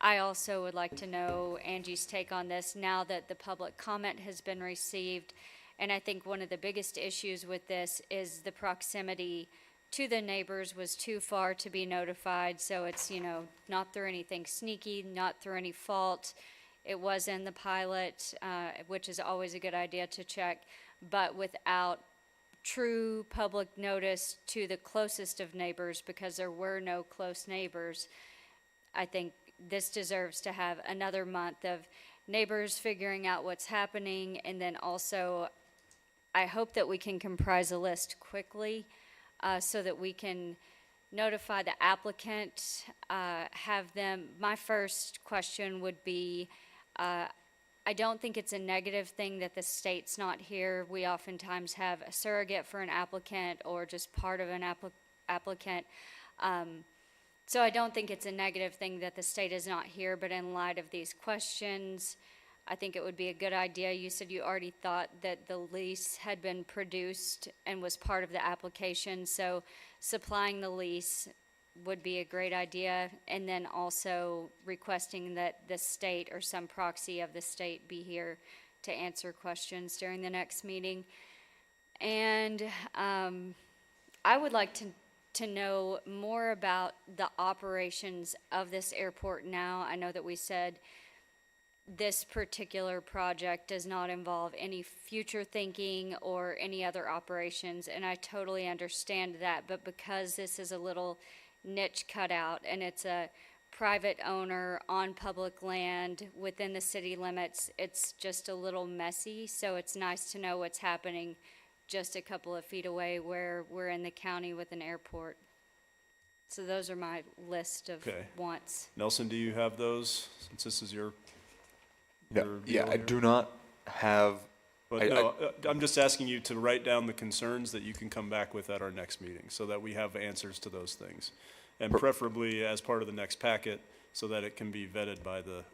I also would like to know Angie's take on this now that the public comment has been received. And I think one of the biggest issues with this is the proximity to the neighbors was too far to be notified. So it's, not through anything sneaky, not through any fault. It was in the pilot, which is always a good idea to check, but without true public notice to the closest of neighbors, because there were no close neighbors. I think this deserves to have another month of neighbors figuring out what's happening, and then also, I hope that we can comprise a list quickly so that we can notify the applicant, have them. My first question would be, I don't think it's a negative thing that the state's not here. We oftentimes have a surrogate for an applicant or just part of an applicant. So I don't think it's a negative thing that the state is not here, but in light of these questions, I think it would be a good idea. You said you already thought that the lease had been produced and was part of the application, so supplying the lease would be a great idea, and then also requesting that the state or some proxy of the state be here to answer questions during the next meeting. And I would like to know more about the operations of this airport now. I know that we said this particular project does not involve any future thinking or any other operations, and I totally understand that, but because this is a little niche cutout and it's a private owner on public land within the city limits, it's just a little messy, so it's nice to know what's happening just a couple of feet away where we're in the county with an airport. So those are my list of Okay. wants. Nelson, do you have those, since this is your Yeah, deal I here? do not have. But I'm just asking you to write down the concerns that you can come back with at our next meeting, so that we have answers to those things. And preferably as part of the next packet, so that it can be vetted by the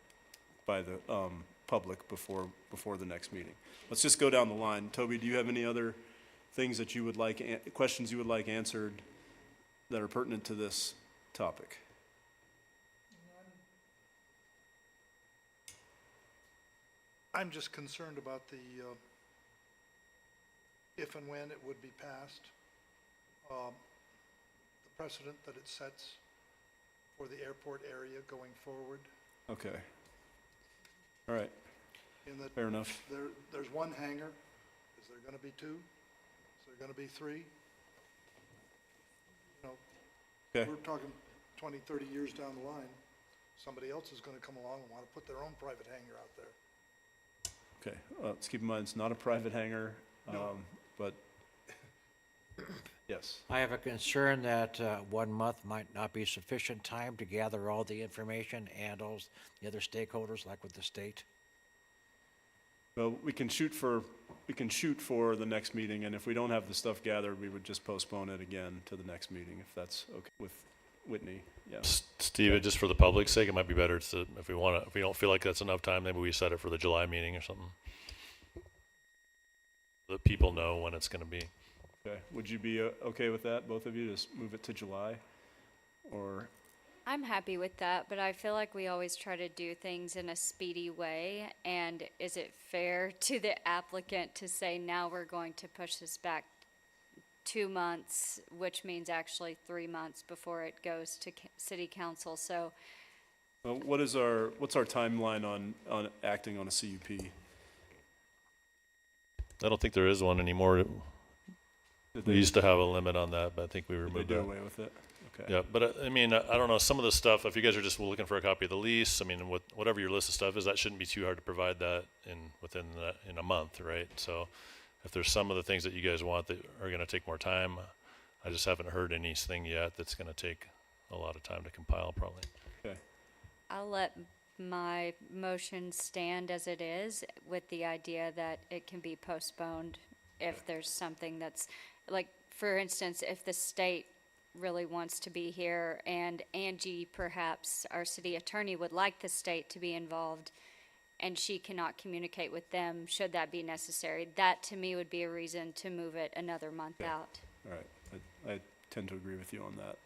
public before the next meeting. Let's just go down the line. Toby, do you have any other things that you would like, questions you would like answered that are pertinent to this topic? I'm just concerned about the, if and when it would be passed, the precedent that it sets for the airport area going forward. Okay. All right. In that Fair enough. There's one hangar. Is there gonna be two? Is there gonna be three? Okay. We're talking 20, 30 years down the line, somebody else is gonna come along and wanna put their own private hangar out there. Okay, let's keep in mind, it's not a private hangar, but, yes. I have a concern that 1 month might not be sufficient time to gather all the information and all the other stakeholders, like with the state. Well, we can shoot for the next meeting, and if we don't have the stuff gathered, we would just postpone it again to the next meeting, if that's okay with Whitney, yeah. Steve, just for the public's sake, it might be better to, if we don't feel like that's enough time, maybe we set it for the July meeting or something. The people know when it's gonna be. Okay, would you be okay with that, both of you, just move it to July? Or, I'm happy with that, but I feel like we always try to do things in a speedy way. And is it fair to the applicant to say, now we're going to push this back 2 months, which means actually 3 months before it goes to city council? So what's our timeline on acting on a CUP? I don't think there is one anymore. We used to have a limit on that, but I think we Did removed they that. do away with it? Okay. Yeah, but I mean, I don't know, some of the stuff, if you guys are just looking for a copy of the lease, I mean, whatever your list of stuff is, that shouldn't be too hard to provide that in a month, right? So if there's some of the things that you guys want that are gonna take more time, I just haven't heard anything yet that's gonna take a lot of time to compile probably. Okay. I'll let my motion stand as it is, with the idea that it can be postponed if there's something that's, like, for instance, if the state really wants to be here, and Angie, perhaps, our city attorney, would like the state to be involved, and she cannot communicate with them, should that be necessary. That, to me, would be a reason to move it another month out. All right, I tend to agree with you on that.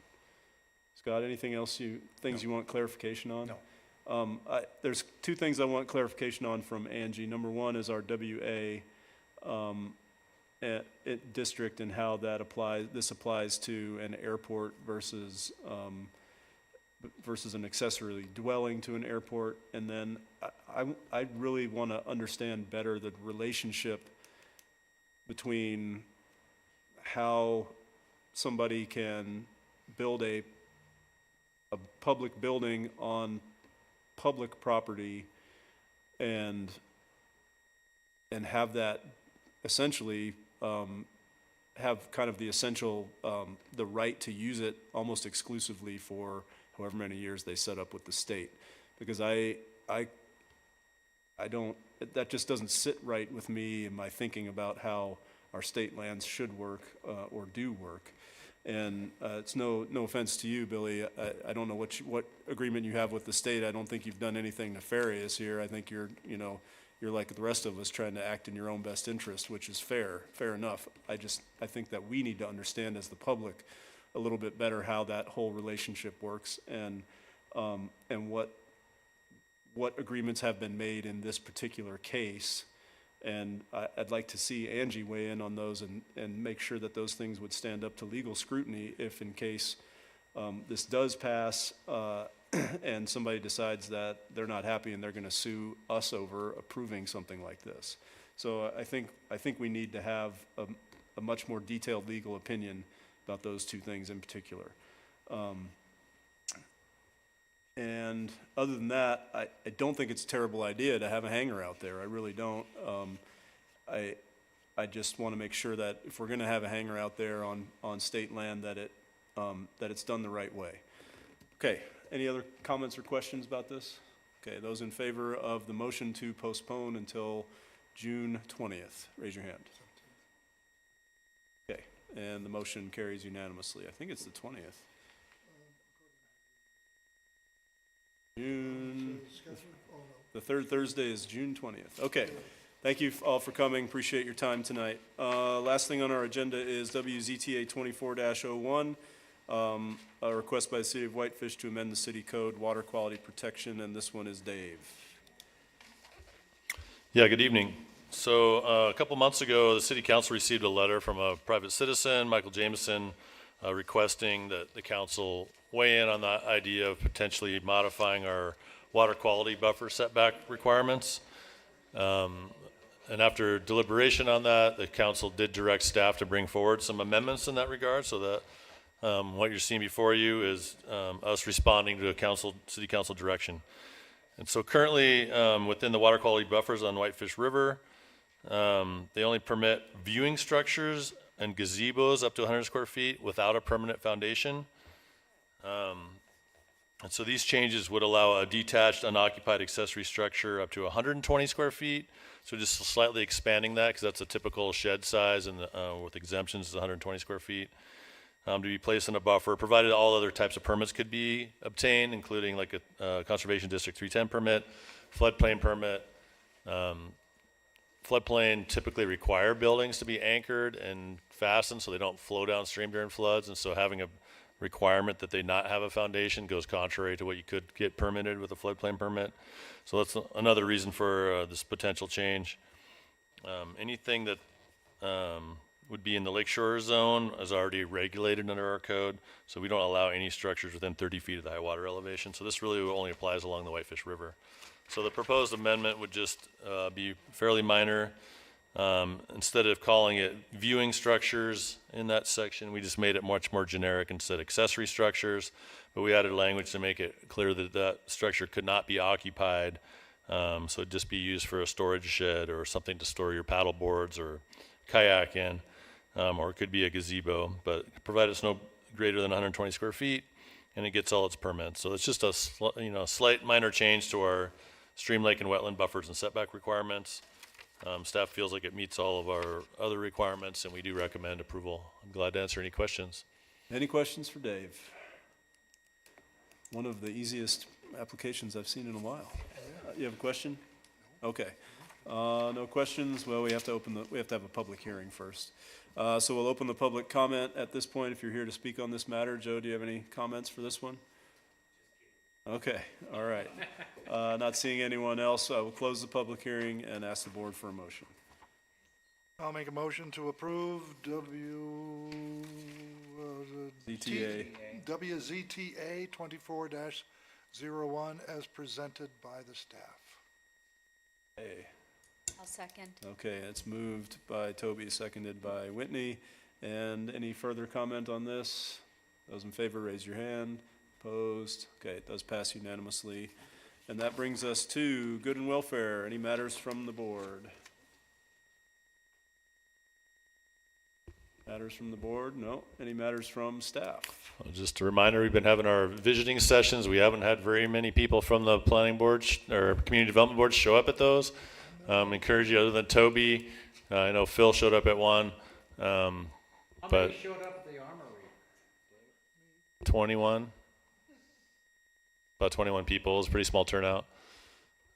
Scott, anything else things you want clarification on? No. There's two things I want clarification on from Angie. Number one is our WA district and how that this applies to an airport versus an accessory dwelling to an airport. And then I really want to understand better the relationship between how somebody can build a public building on public property and have that essentially have kind of the essential, the right to use it almost exclusively for however many years they set up with the state. Because I don't, that just doesn't sit right with me in my thinking about how our state lands should work or do work. And it's no offense to you, Billy. I don't know what agreement you have with the state. I don't think you've done anything nefarious here. I think you're like the rest of us trying to act in your own best interest, which is fair enough. I think that we need to understand as the public a little bit better how that whole relationship works and what agreements have been made in this particular case. And I'd like to see Angie weigh in on those and make sure that those things would stand up to legal scrutiny if in case this does pass and somebody decides that they're not happy and they're going to sue us over approving something like this. So I think we need to have a much more detailed legal opinion about those two things in particular. And other than that, I don't think it's a terrible idea to have a hangar out there. I really don't. I just want to make sure that if we're going to have a hangar out there on state land, that it's done the right way. Okay. Any other comments or questions about this? Okay. Those in favor of the motion to postpone until June 20th, raise your hand. Okay. And the motion carries unanimously. I think it's the 20th. The third Thursday is June 20th. Okay. Thank you all for coming. Appreciate your time tonight. Last thing on our agenda is WZTA 24-01, a request by the City of Whitefish to amend the city code, water quality protection, and this one is Dave. Yeah, good evening. So a couple months ago, the City Council received a letter from a private citizen, Michael Jameson, requesting that the council weigh in on the idea of potentially modifying our water quality buffer setback requirements. And after deliberation on that, the council did direct staff to bring forward some amendments in that regard, so that what you're seeing before you is us responding to a city council direction. And so currently, within the water quality buffers on Whitefish River, they only permit viewing structures and gazebos up to 100 square feet without a permanent foundation. And so these changes would allow a detached, unoccupied accessory structure up to 120 square feet. So just slightly expanding that, because that's a typical shed size, and with exemptions is 120 square feet, to be placed in a buffer, provided all other types of permits could be obtained, including like a Conservation District 310 permit, floodplain permit. Floodplain typically require buildings to be anchored and fastened so they don't flow downstream during floods, and so having a requirement that they not have a foundation goes contrary to what you could get permitted with a floodplain permit. So that's another reason for this potential change. Anything that would be in the lakeshore zone is already regulated under our code, so we don't allow any structures within 30 feet of the high water elevation. So this really only applies along the Whitefish River. So the proposed amendment would just be fairly minor. Instead of calling it viewing structures in that section, we just made it much more generic and said accessory structures, but we added language to make it clear that that structure could not be occupied. So it'd just be used for a storage shed or something to store your paddle boards or kayak in, or it could be a gazebo, but provided it's no greater than 120 square feet and it gets all its permits. So it's just a slight minor change to our stream, lake, and wetland buffers and setback requirements. Staff feels like it meets all of our other requirements, and we do recommend approval. I'm glad to answer any questions. Any questions for Dave? One of the easiest applications I've seen in a while. You have a question? Okay. No questions? Well, we have to have a public hearing first. So we'll open the public comment at this point if you're here to speak on this matter. Joe, do you have any comments for this one? Okay, all right. Not seeing anyone else, I will close the public hearing and ask the board for a motion. I'll make a motion to approve ZTA. WZTA 24-01 as presented by the staff. Hey. I'll second. Okay, it's moved by Toby, seconded by Whitney. And any further comment on this? Those in favor, raise your hand. Opposed? Okay, it does pass unanimously. And that brings us to good and welfare. Any matters from the board? Matters from the board? No. Any matters from staff? Just a reminder, we've been having our visiting sessions. We haven't had very many people from the planning board or community development board show up at those. Encourage you, other than Toby, I know Phil showed up at one. How But many showed up at the armory? 21, about 21 people. It's a pretty small turnout.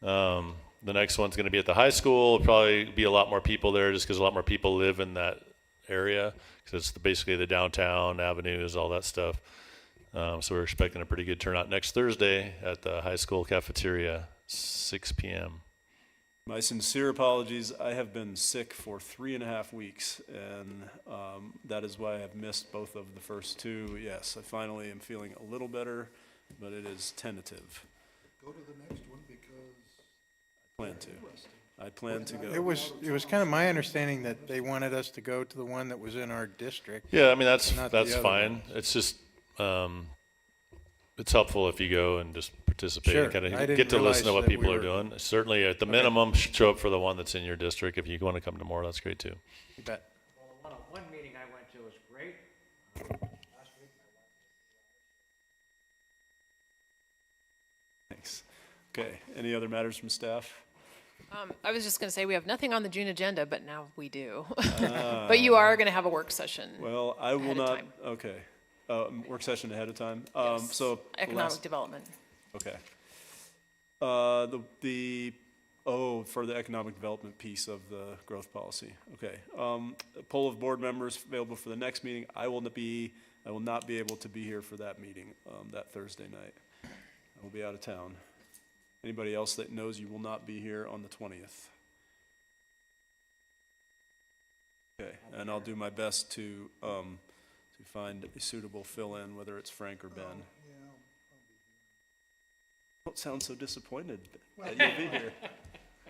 The next one's going to be at the high school. It'll probably be a lot more people there just because a lot more people live in that area because it's basically the downtown avenues, all that stuff. So we're expecting a pretty good turnout next Thursday at the high school cafeteria, 6 p.m. My sincere apologies. I have been sick for 3.5 weeks, and that is why I've missed both of the first two. Yes, I finally am feeling a little better, but it is tentative. Go to the next one because I plan to go. It was kind of my understanding that they wanted us to go to the one that was in our district. Yeah, I mean, that's not the other fine. ones. It's just, it's helpful if you go and just participate and Sure. kind I of didn't get to listen to what realize that people we are were- doing. Certainly, at the minimum, show up for the one that's in your district. If you want to come to more, that's great too. You bet. Well, one meeting I went to was great. Last week, Thanks. Okay, any other matters from staff? I was just going to say, we have nothing on the June agenda, but now we do. But you are going to have a work session. Well, I will ahead of not, time. okay. Work session ahead of time. Yes. So Economic development. Okay. For the economic development piece of the growth policy. Okay. A poll of board members available for the next meeting. I will not be able to be here for that meeting, that Thursday night. I will be out of town. Anybody else that knows you will not be here on the 20th? Okay, and I'll do my best to find a suitable fill-in, whether it's Frank or Ben. Don't sound so disappointed that you'll be here.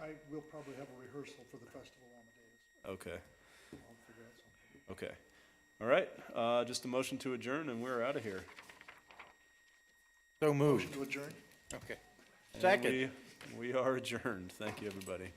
I will probably have a rehearsal for the Festival Amadeus. Okay, I'll figure out something. okay. All right, just a motion to adjourn and we're out of here. So moved. Motion to adjourn? Okay. And Second. We are adjourned. Thank you, everybody.